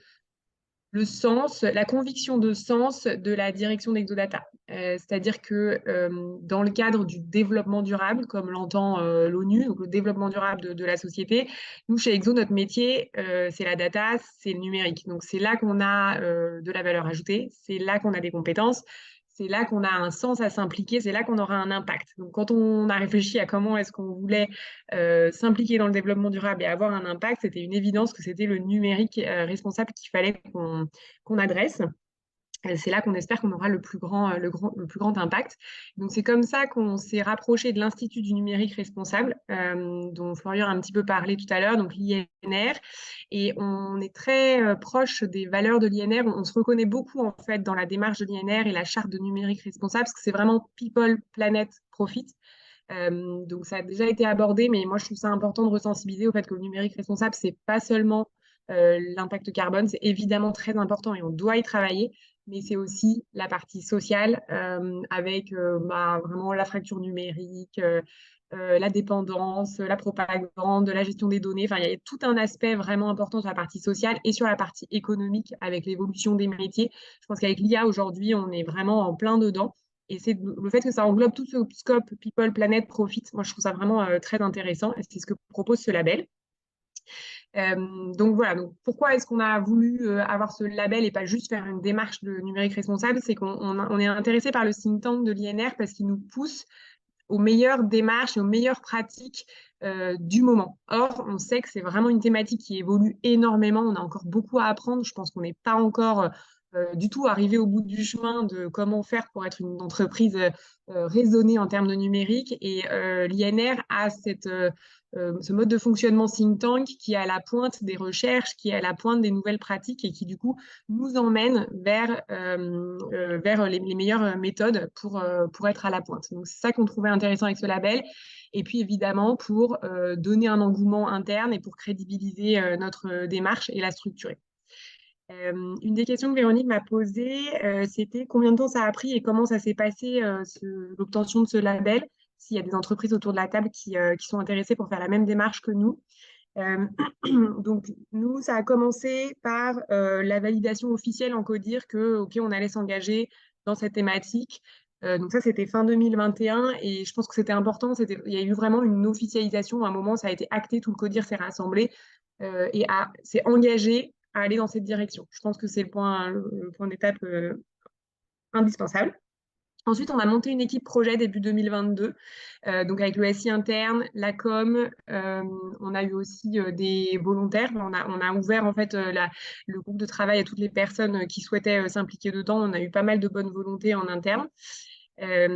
sens, la conviction de sens de la direction d'Exodata. C'est-à-dire que dans le cadre du développement durable, comme l'entend l'ONU, donc le développement durable de la société, nous, chez Exo, notre métier, c'est la data, c'est le numérique. Donc, c'est là qu'on a de la valeur ajoutée, c'est là qu'on a des compétences, c'est là qu'on a un sens à s'impliquer, c'est là qu'on aura un impact. Donc, quand on a réfléchi à comment est-ce qu'on voulait s'impliquer dans le développement durable et avoir un impact, c'était une évidence que c'était le numérique responsable qu'il fallait qu'on adresse. C'est là qu'on espère qu'on aura le plus grand impact. Donc, c'est comme ça qu'on s'est rapproché de l'Institut du numérique responsable, dont Florian a un petit peu parlé tout à l'heure, donc l'INR. Et on est très proche des valeurs de l'INR. On se reconnaît beaucoup, en fait, dans la démarche de l'INR et la charte de numérique responsable, parce que c'est vraiment People, Planet, Profit. Donc, ça a déjà été abordé, mais moi, je trouve ça important de resensibiliser au fait que le numérique responsable, c'est pas seulement l'impact carbone, c'est évidemment très important et on doit y travailler, mais c'est aussi la partie sociale avec vraiment la fracture numérique, la dépendance, la propagande, la gestion des données. Enfin, il y a tout un aspect vraiment important sur la partie sociale et sur la partie économique avec l'évolution des métiers. Je pense qu'avec l'IA aujourd'hui, on est vraiment en plein dedans. Et c'est le fait que ça englobe tout ce scope People, Planet, Profit. Moi, je trouve ça vraiment très intéressant. Et c'est ce que propose ce label. Donc voilà, donc pourquoi est-ce qu'on a voulu avoir ce label et pas juste faire une démarche de numérique responsable? C'est qu'on est intéressé par le think tank de l'INR parce qu'il nous pousse aux meilleures démarches et aux meilleures pratiques du moment. Or, on sait que c'est vraiment une thématique qui évolue énormément. On a encore beaucoup à apprendre. Je pense qu'on n'est pas encore du tout arrivé au bout du chemin de comment faire pour être une entreprise raisonnée en termes de numérique. Et l'INR a ce mode de fonctionnement think tank qui est à la pointe des recherches, qui est à la pointe des nouvelles pratiques et qui, du coup, nous emmène vers les meilleures méthodes pour être à la pointe. Donc, c'est ça qu'on trouvait intéressant avec ce label. Et puis, évidemment, pour donner un engouement interne et pour crédibiliser notre démarche et la structurer. Une des questions que Véronique m'a posées, c'était combien de temps ça a pris et comment ça s'est passé l'obtention de ce label. s'il y a des entreprises autour de la table qui sont intéressées pour faire la même démarche que nous. Donc, nous, ça a commencé par la validation officielle en CODIR que, OK, on allait s'engager dans cette thématique. Donc ça, c'était fin 2021 et je pense que c'était important. Il y a eu vraiment une officialisation. À un moment, ça a été acté, tout le CODIR s'est rassemblé et s'est engagé à aller dans cette direction. Je pense que c'est le point d'étape indispensable. Ensuite, on a monté une équipe projet début 2022, donc avec le SI interne, la com. On a eu aussi des volontaires. On a ouvert en fait le groupe de travail à toutes les personnes qui souhaitaient s'impliquer dedans. On a eu pas mal de bonnes volontés en interne. Et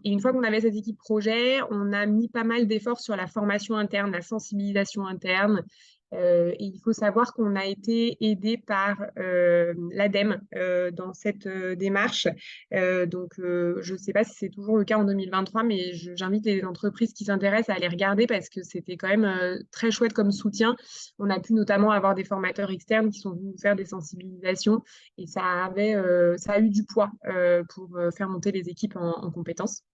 une fois qu'on avait cette équipe projet, on a mis pas mal d'efforts sur la formation interne, la sensibilisation interne. Et il faut savoir qu'on a été aidé par l'ADEME dans cette démarche. Donc, je ne sais pas si c'est toujours le cas en 2023, mais j'invite les entreprises qui s'intéressent à aller regarder parce que c'était quand même très chouette comme soutien. On a pu notamment avoir des formateurs externes qui sont venus nous faire des sensibilisations et ça a eu du poids pour faire monter les équipes en compétences.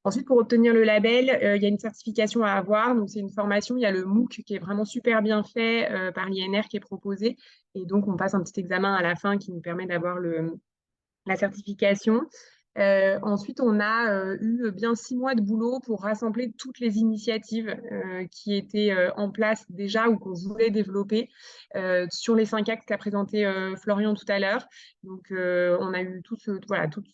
Ensuite, pour obtenir le label, il y a une certification à avoir. Donc, c'est une formation. Il y a le MOOC qui est vraiment super bien fait par l'INR qui est proposé. Et donc, on passe un petit examen à la fin qui nous permet d'avoir la certification. Ensuite, on a eu bien 6 mois de boulot pour rassembler toutes les initiatives qui étaient en place déjà ou qu'on voulait développer sur les 5 axes qu'a présenté Florian tout à l'heure. Donc, on a eu toute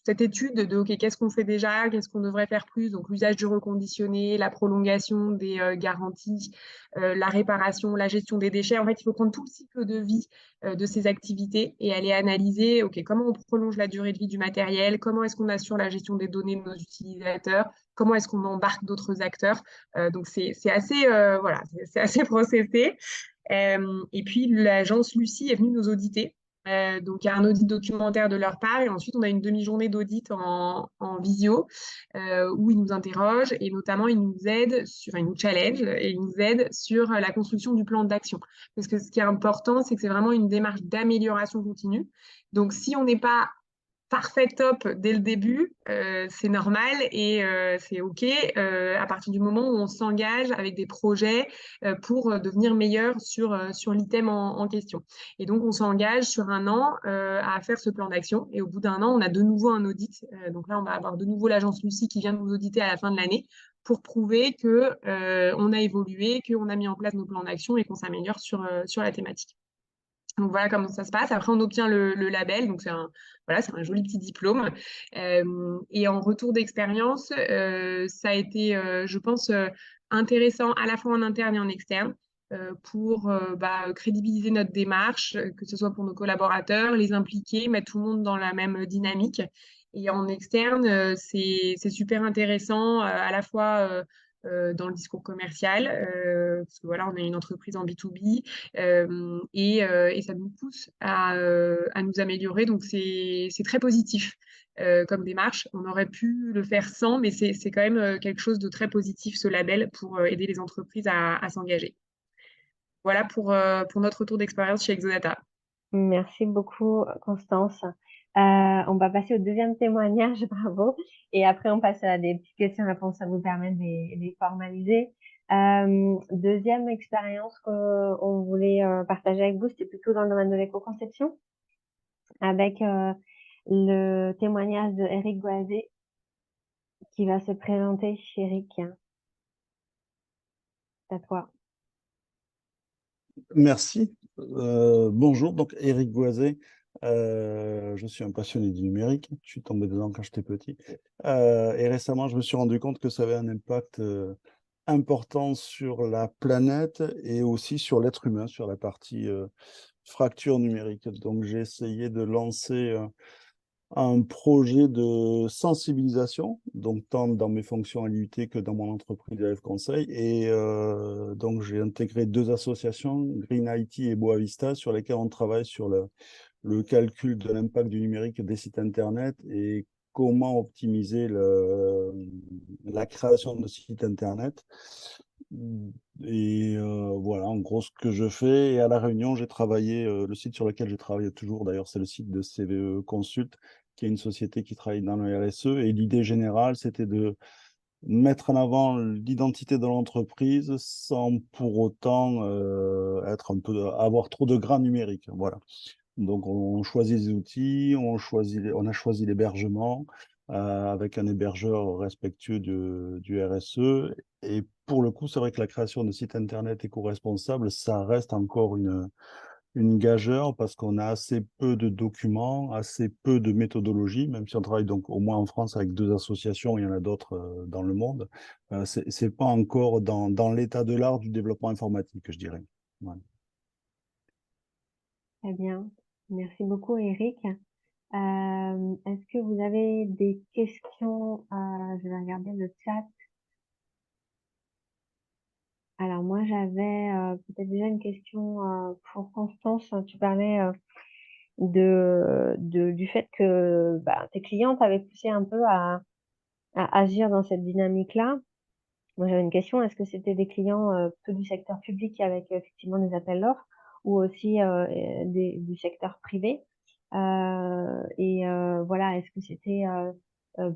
cette étude de OK, qu'est-ce qu'on fait déjà, qu'est-ce qu'on devrait faire plus. Donc, l'usage du reconditionné, la prolongation des garanties, la réparation, la gestion des déchets. En fait, il faut prendre tout le cycle de vie de ces activités et aller analyser OK, comment on prolonge la durée de vie du matériel, comment est-ce qu'on assure la gestion des données de nos utilisateurs, comment est-ce qu'on embarque d'autres acteurs. Donc, c'est assez, c'est assez processé. Et puis, l'agence Lucie est venue nous auditer. Donc, il y a un audit documentaire de leur part et ensuite, on a une demi-journée d'audit en visio où ils nous interrogent et notamment, ils nous challenge et ils nous aident sur la construction du plan d'action. Parce que ce qui est important, c'est que c'est vraiment une démarche d'amélioration continue. Donc, si on n'est pas parfait top dès le début, c'est normal et c'est OK à partir du moment où on s'engage avec des projets pour devenir meilleur sur l'item en question. Et donc, on s'engage sur un an à faire ce plan d'action. Et au bout d'un an, on a de nouveau un audit. Donc là, on va avoir de nouveau l'agence Lucie qui vient nous auditer à la fin de l'année pour prouver que on a évolué, qu'on a mis en place nos plans d'action et qu'on s'améliore sur la thématique. Donc voilà comment ça se passe. Après, on obtient le label, donc c'est un joli petit diplôme. Et en retour d'expérience, ça a été, je pense, intéressant à la fois en interne et en externe pour crédibiliser notre démarche, que ce soit pour nos collaborateurs, les impliquer, mettre tout le monde dans la même dynamique. Et en externe, c'est super intéressant à la fois dans le discours commercial, parce que voilà, on est une entreprise en B2B, et ça nous pousse à nous améliorer. Donc, c'est très positif comme démarche. On aurait pu le faire sans, mais c'est quand même quelque chose de très positif, ce label, pour aider les entreprises à s'engager. Voilà pour notre retour d'expérience chez Exodata. Merci beaucoup, Constance. On va passer au deuxième témoignage, bravo. Et après, on passe à des petites questions-réponses, ça vous permet de les formaliser. Deuxième expérience qu'on voulait partager avec vous, c'était plutôt dans le domaine de l'éco-conception, avec le témoignage de Eric Goisé, qui va se présenter. Eric, c'est à toi. Merci. Bonjour, donc Éric Goisé. Je suis un passionné du numérique. Je suis tombé dedans quand j'étais petit. Et récemment, je me suis rendu compte que ça avait un impact important sur la planète et aussi sur l'être humain, sur la partie fracture numérique. Donc, j'ai essayé de lancer un projet de sensibilisation, donc tant dans mes fonctions à l'IUT que dans mon entreprise AF Conseil. Et donc, j'ai intégré 2 associations, Green IT et Boavista, sur lesquelles on travaille sur le calcul de l'impact du numérique des sites Internet et comment optimiser la création de sites Internet. Et voilà, en gros, ce que je fais. Et à La Réunion, j'ai travaillé, le site sur lequel je travaille toujours, d'ailleurs, c'est le site de CVE Consult, qui est une société qui travaille dans le RSE. Et l'idée générale, c'était de mettre en avant l'identité de l'entreprise sans pour autant avoir trop de gras numérique. Voilà. Donc, on choisit les outils, on a choisi l'hébergement avec un hébergeur respectueux du RSE. Et pour le coup, c'est vrai que la création de sites Internet éco-responsables, ça reste encore une gageure parce qu'on a assez peu de documents, assez peu de méthodologie, même si on travaille donc au moins en France avec 2 associations, il y en a d'autres dans le monde. C'est pas encore dans l'état de l'art du développement informatique, je dirais. Voilà. Très bien. Merci beaucoup, Eric. Est-ce que vous avez des questions? Je vais regarder le chat. Alors moi, j'avais peut-être déjà une question pour Constance. Tu parlais du fait que tes clients t'avaient poussé un peu à agir dans cette dynamique-là. Moi, j'avais une question. Est-ce que c'était des clients plutôt du secteur public avec effectivement des appels d'offres ou aussi du secteur privé? Voilà, est-ce que c'était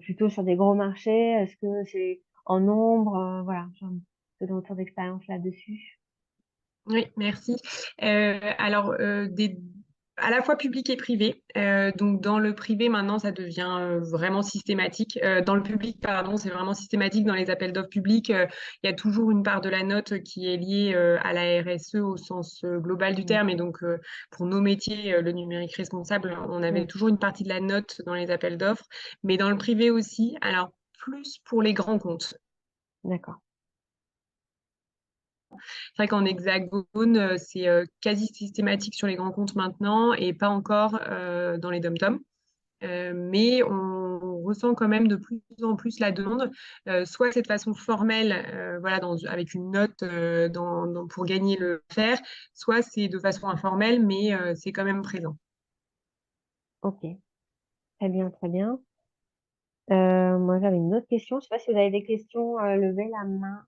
plutôt sur des gros marchés? Est-ce que c'est en nombre? Voilà, j'ai un peu de retour d'expérience là-dessus. Oui, merci. Alors, à la fois public et privé. Donc, dans le privé, maintenant, ça devient vraiment systématique. Dans le public, pardon, c'est vraiment systématique. Dans les appels d'offres publics, il y a toujours une part de la note qui est liée à la RSE au sens global du terme. Et donc, pour nos métiers, le numérique responsable, on avait toujours une partie de la note dans les appels d'offres. Mais dans le privé aussi, alors plus pour les grands comptes. D'accord. C'est vrai qu'en hexagone, c'est quasi systématique sur les grands comptes maintenant et pas encore dans les dom-toms. Mais on ressent quand même de plus en plus la demande, soit c'est de façon formelle, voilà, avec une note pour gagner le faire, soit c'est de façon informelle, mais c'est quand même présent. Ok. Très bien, très bien. Moi, j'avais une autre question. Je ne sais pas si vous avez des questions, levez la main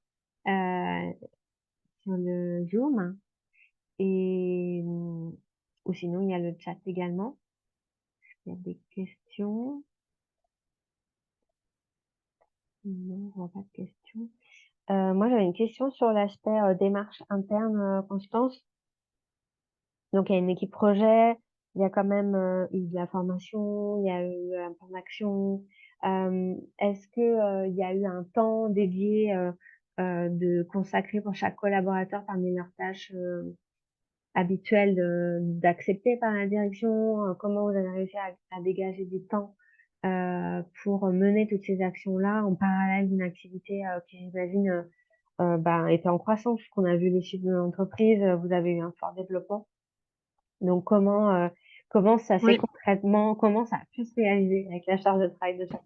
sur le Zoom. Ou sinon, il y a le chat également. Il y a des questions. Non, je vois pas de questions. Moi, j'avais une question sur l'aspect démarche interne, Constance. Donc, il y a une équipe projet, il y a quand même eu de la formation, il y a eu un plan d'action. Est-ce que il y a eu un temps dédié de consacrer pour chaque collaborateur parmi leurs tâches habituelles d'accepter par la direction? Comment vous avez réussi à dégager du temps pour mener toutes ces actions-là en parallèle d'une activité qui, j'imagine, était en croissance, puisqu'on a vu les chiffres de l'entreprise, vous avez eu un fort développement. Donc, comment ça s'est Oui. concrètement, comment ça a pu se réaliser avec la charge de travail de chacun?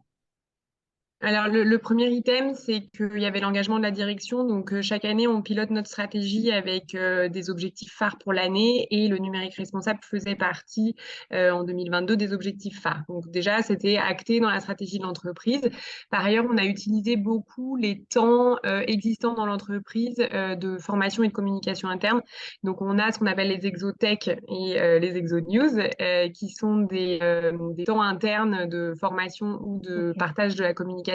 Alors, le premier item, c'est qu'il y avait l'engagement de la direction. Donc, chaque année, on pilote notre stratégie avec des objectifs phares pour l'année et le numérique responsable faisait partie en 2022 des objectifs phares. Donc, déjà, c'était acté dans la stratégie de l'entreprise. Par ailleurs, on a utilisé beaucoup les temps existants dans l'entreprise de formation et de communication interne. Donc, on a ce qu'on appelle les exotech et les exonews qui sont des temps internes de formation ou de partage de la communication.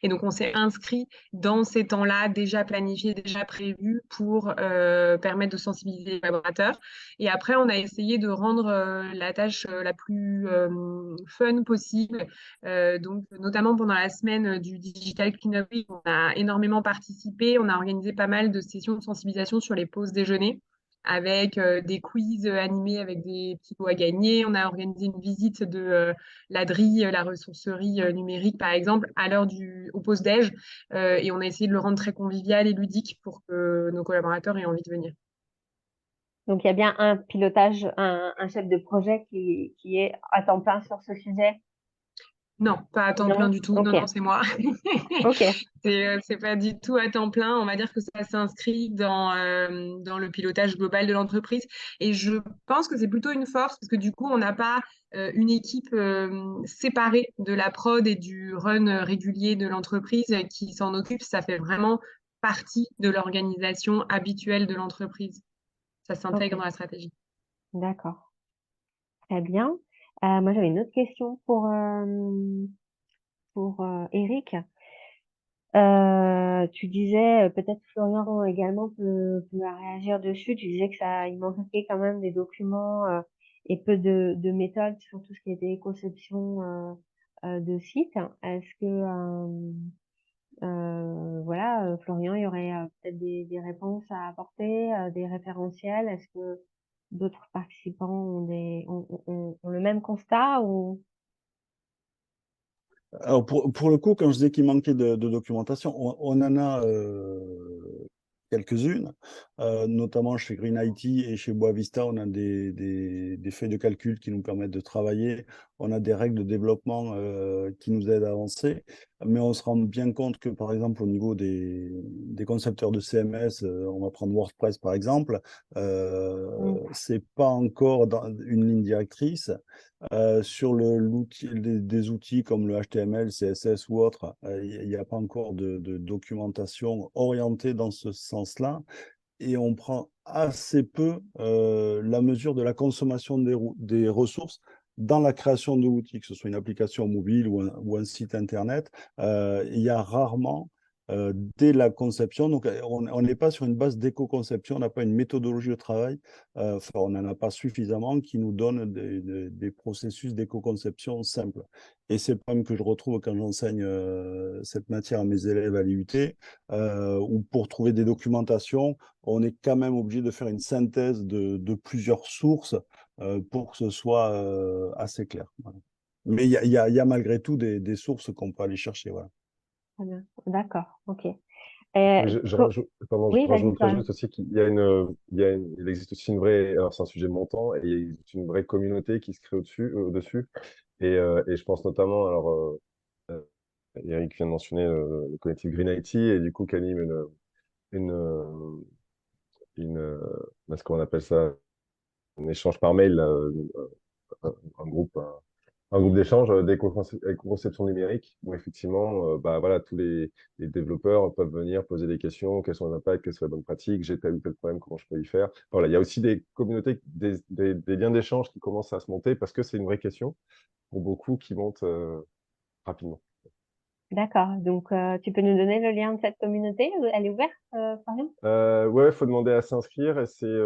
Et donc, on s'est inscrit dans ces temps-là déjà planifiés, déjà prévus pour permettre de sensibiliser les collaborateurs. Et après, on a essayé de rendre la tâche la plus fun possible. Donc, notamment pendant la semaine du Digital Cleanup Week, on a énormément participé. On a organisé pas mal de sessions de sensibilisation sur les pauses déjeuner avec des quiz animés avec des petits lots à gagner. On a organisé une visite de l'ADRI, la ressourcerie numérique, par exemple, au pause-déj. Et on a essayé de le rendre très convivial et ludique pour que nos collaborateurs aient envie de venir. Donc, il y a bien un pilotage, un chef de projet qui est à temps plein sur ce sujet? Non, pas à temps plein Non? du tout. Ok. Non, non, c'est moi. Ok. C'est pas du tout à temps plein. On va dire que ça s'inscrit dans le pilotage global de l'entreprise. Et je pense que c'est plutôt une force parce que du coup, on n'a pas une équipe séparée de la prod et du run régulier de l'entreprise qui s'en occupe. Ça fait vraiment partie de l'organisation habituelle de l'entreprise. Ça s'intègre Ok. dans la stratégie. D'accord. Très bien. Moi, j'avais une autre question pour Eric. Tu disais, peut-être Florian également peut réagir dessus. Tu disais que il manquait quand même des documents et peu de méthodes sur tout ce qui était conception de site. Est-ce que voilà, Florian, il y aurait peut-être des réponses à apporter, des référentiels? Est-ce que d'autres participants ont le même constat ou... Alors pour le coup, quand je disais qu'il manquait de documentation, on en a quelques-unes, notamment chez Green IT et chez Boavista, on a des feuilles de calcul qui nous permettent de travailler, on a des règles de développement qui nous aident à avancer, mais on se rend bien compte que, par exemple, au niveau des concepteurs de CMS, on va prendre WordPress par exemple, c'est pas encore dans une ligne directrice. Sur l'outil, des outils comme le HTML, CSS ou autre, il n'y a pas encore de documentation orientée dans ce sens-là. Et on prend assez peu la mesure de la consommation des ressources dans la création de l'outil, que ce soit une application mobile ou un site Internet. Il y a rarement, dès la conception, donc on n'est pas sur une base d'éco-conception, on n'a pas une méthodologie de travail, enfin, on n'en a pas suffisamment qui nous donne des processus d'éco-conception simples. Et c'est le problème que je retrouve quand j'enseigne cette matière à mes élèves à l'IUT, où pour trouver des documentations, on est quand même obligé de faire une synthèse de plusieurs sources pour que ce soit assez clair. Voilà. Mais il y a malgré tout des sources qu'on peut aller chercher. Voilà. Très bien. D'accord, ok. Oui, pardon, je Oui, vas-y, rajouterais Florian. juste aussi il existe aussi une vraie, alors c'est un sujet montant, et il existe une vraie communauté qui se crée au-dessus. Et je pense notamment, alors, Eric vient de mentionner le collectif Green IT, et du coup, qui anime une, euh, comment on appelle ça, un échange par mail, un groupe, un groupe d'échange d'éco-conception numérique, où effectivement, bah, voilà, tous les développeurs peuvent venir poser des questions, quels sont les impacts, quelles sont les bonnes pratiques, j'ai tel ou tel problème, comment je peux y faire. Voilà, il y a aussi des communautés, des liens d'échange qui commencent à se monter parce que c'est une vraie question pour beaucoup qui montent rapidement. D'accord. Donc, tu peux nous donner le lien de cette communauté? Elle est ouverte, Florian? Ouais, il faut demander à s'inscrire et c'est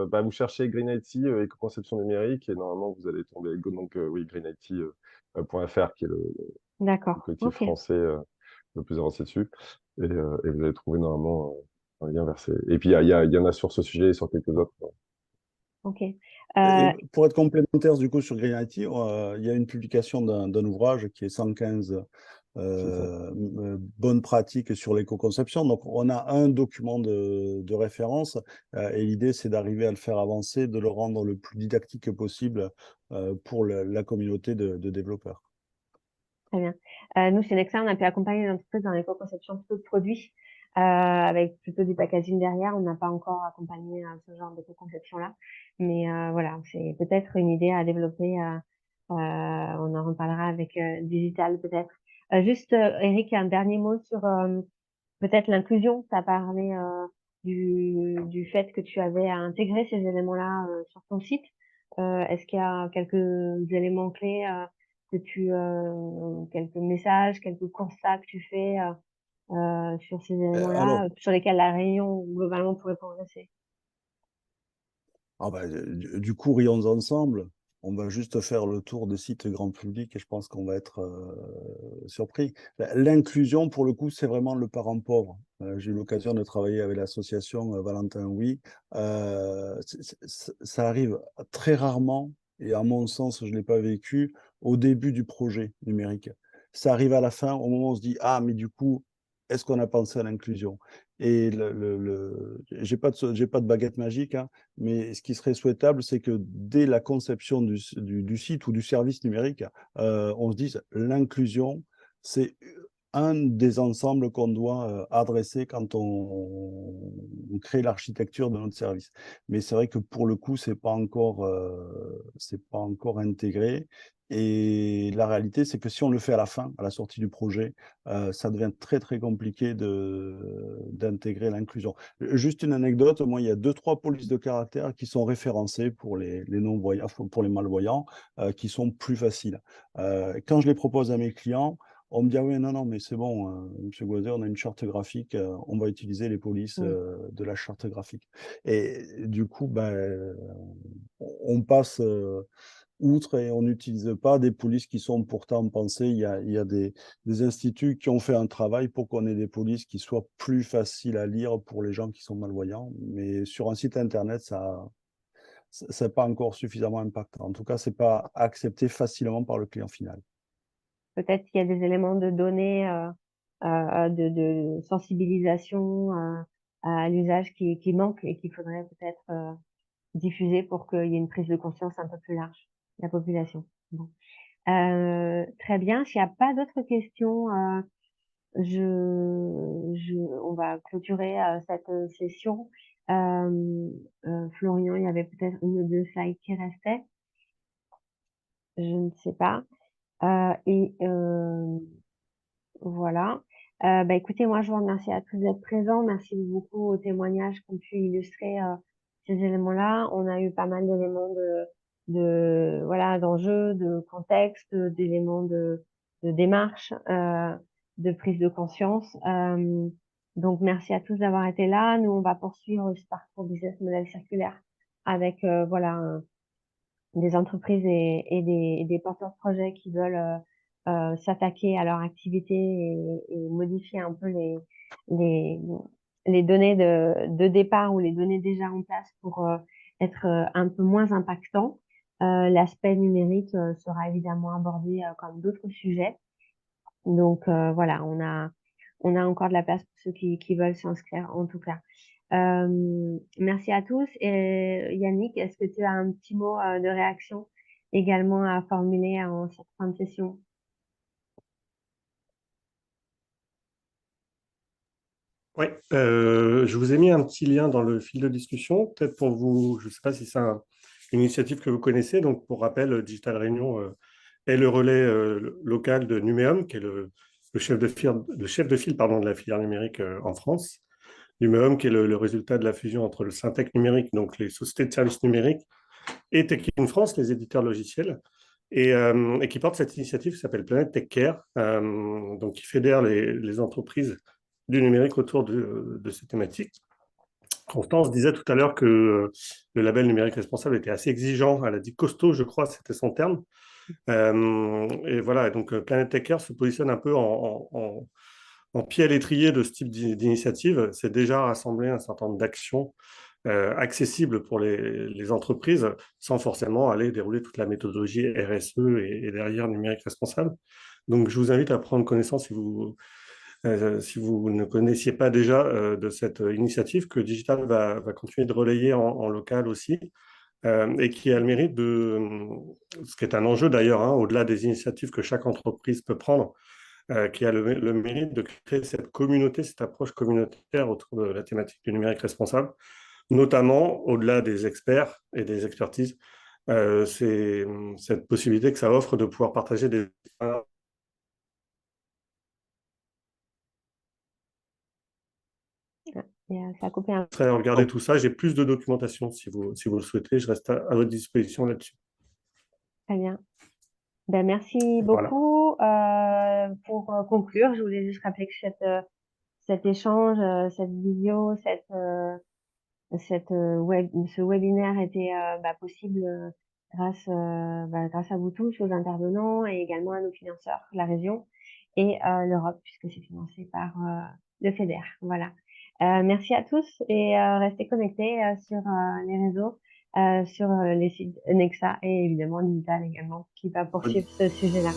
bah, vous cherchez Green IT éco-conception numérique et normalement vous allez tomber donc oui greenIT.fr qui est le D'accord. collectif Ok. français le plus avancé dessus et vous allez trouver normalement un lien vers ces... Et puis il y en a sur ce sujet et sur quelques autres. Ok. Et pour être complémentaire du coup sur Green IT, il y a une publication d'un ouvrage qui est 115 C'est ça. bonnes pratiques sur l'éco-conception. Donc on a un document de référence et l'idée c'est d'arriver à le faire avancer, de le rendre le plus didactique possible pour la communauté de développeurs. Très bien. Nous, chez Nexa, on a pu accompagner les entreprises dans l'éco-conception plutôt de produits, avec plutôt du packaging derrière. On n'a pas encore accompagné ce genre d'éco-conception-là. Mais voilà, c'est peut-être une idée à développer. On en reparlera avec Digital, peut-être. Juste, Eric, un dernier mot sur peut-être l'inclusion. Tu as parlé du fait que tu avais à intégrer ces éléments-là sur ton site. Est-ce qu'il y a quelques éléments clés quelques messages, quelques constats que tu fais sur ces Alors, éléments-là, sur lesquels la réunion globalement pourrait progresser? ah bah, du coup, rions ensemble. On va juste faire le tour des sites grand public et je pense qu'on va être surpris. L'inclusion, pour le coup, c'est vraiment le parent pauvre. J'ai eu l'occasion de travailler avec l'association Valentin Oui. Ça arrive très rarement, et à mon sens, je ne l'ai pas vécu, au début du projet numérique. Ça arrive à la fin, au moment où on se dit, ah, mais du coup, est-ce qu'on a pensé à l'inclusion? Et j'ai pas de baguette magique, hein, mais ce qui serait souhaitable, c'est que dès la conception du site ou du service numérique, on se dise l'inclusion, c'est un des ensembles qu'on doit adresser quand on crée l'architecture de notre service. Mais c'est vrai que pour le coup, c'est pas encore intégré. Et la réalité, c'est que si on le fait à la fin, à la sortie du projet, ça devient très très compliqué d'intégrer l'inclusion. Juste une anecdote, moi il y a 2-3 polices de caractère qui sont référencées pour les non-voyants, pour les malvoyants, qui sont plus faciles. Quand je les propose à mes clients, on me dit, ah oui, non, non, mais c'est bon, Monsieur Goiset, on a une charte graphique, on va utiliser les polices de la charte graphique. Et du coup, ben, on passe outre et on n'utilise pas des polices qui sont pourtant pensées. Il y a des instituts qui ont fait un travail pour qu'on ait des polices qui soient plus faciles à lire pour les gens qui sont malvoyants. Mais sur un site internet, ça n'est pas encore suffisamment impactant. En tout cas, c'est pas accepté facilement par le client final. Peut-être qu'il y a des éléments de données, de sensibilisation à l'usage qui manquent et qu'il faudrait peut-être diffuser pour qu'il y ait une prise de conscience un peu plus large de la population. Bon. Très bien. S'il n'y a pas d'autres questions, on va clôturer cette session. Florian, il y avait peut-être une ou deux slides qui restaient. Je ne sais pas. Voilà. Écoutez, moi, je vous remercie à tous d'être présents. Merci beaucoup aux témoignages qui ont pu illustrer ces éléments-là. On a eu pas mal d'éléments voilà, d'enjeux, de contexte, d'éléments de démarche, de prise de conscience. Donc, merci à tous d'avoir été là. Nous, on va poursuivre ce parcours business model circulaire avec voilà des entreprises et des porteurs de projets qui veulent s'attaquer à leur activité et modifier un peu les, les données de départ ou les données déjà en place pour être un peu moins impactant. L'aspect numérique sera évidemment abordé comme d'autres sujets. Donc voilà, on a encore de la place pour ceux qui veulent s'inscrire en tout cas. Merci à tous. Et Yannick, est-ce que tu as un petit mot de réaction également à formuler en cette fin de session? Oui, je vous ai mis un petit lien dans le fil de discussion, peut-être pour vous, je ne sais pas si c'est une initiative que vous connaissez. Donc, pour rappel, Digital Réunion est le relais local de Numéum, qui est le chef de file pardon, de la filière numérique en France. Numéum, qui est le résultat de la fusion entre le Syntec numérique, donc les sociétés de services numériques, et Tech in France, les éditeurs logiciels, et qui porte cette initiative qui s'appelle Planète Tech Care, donc qui fédère les entreprises du numérique autour de ces thématiques. Constance disait tout à l'heure que le label numérique responsable était assez exigeant. Elle a dit costaud, je crois, c'était son terme. Et voilà, donc Planète Tech Care se positionne un peu en pied à l'étrier de ce type d'initiative. C'est déjà rassemblé un certain nombre d'actions accessibles pour les entreprises sans forcément aller dérouler toute la méthodologie RSE et derrière numérique responsable. Donc, je vous invite à prendre connaissance si vous ne connaissiez pas déjà de cette initiative que Digital va continuer de relayer en local aussi, et qui a le mérite ce qui est un enjeu d'ailleurs, hein, au-delà des initiatives que chaque entreprise peut prendre, qui a le mérite de créer cette communauté, cette approche communautaire autour de la thématique du numérique responsable, notamment au-delà des experts et des expertises. C'est cette possibilité que ça offre de pouvoir partager des Ça a coupé un regarder tout ça. J'ai plus de documentation si vous le souhaitez. Je reste à votre disposition là-dessus. Très bien. Merci Voilà. beaucoup. Pour conclure, je voulais juste rappeler que cet échange, cette vidéo, ce webinaire était possible grâce à vous tous, aux intervenants et également à nos financeurs, la région et l'Europe, puisque c'est financé par le FEDER. Voilà. Merci à tous et restez connectés sur les réseaux, sur les sites Nexa et évidemment Digital également, qui va poursuivre ce sujet-là.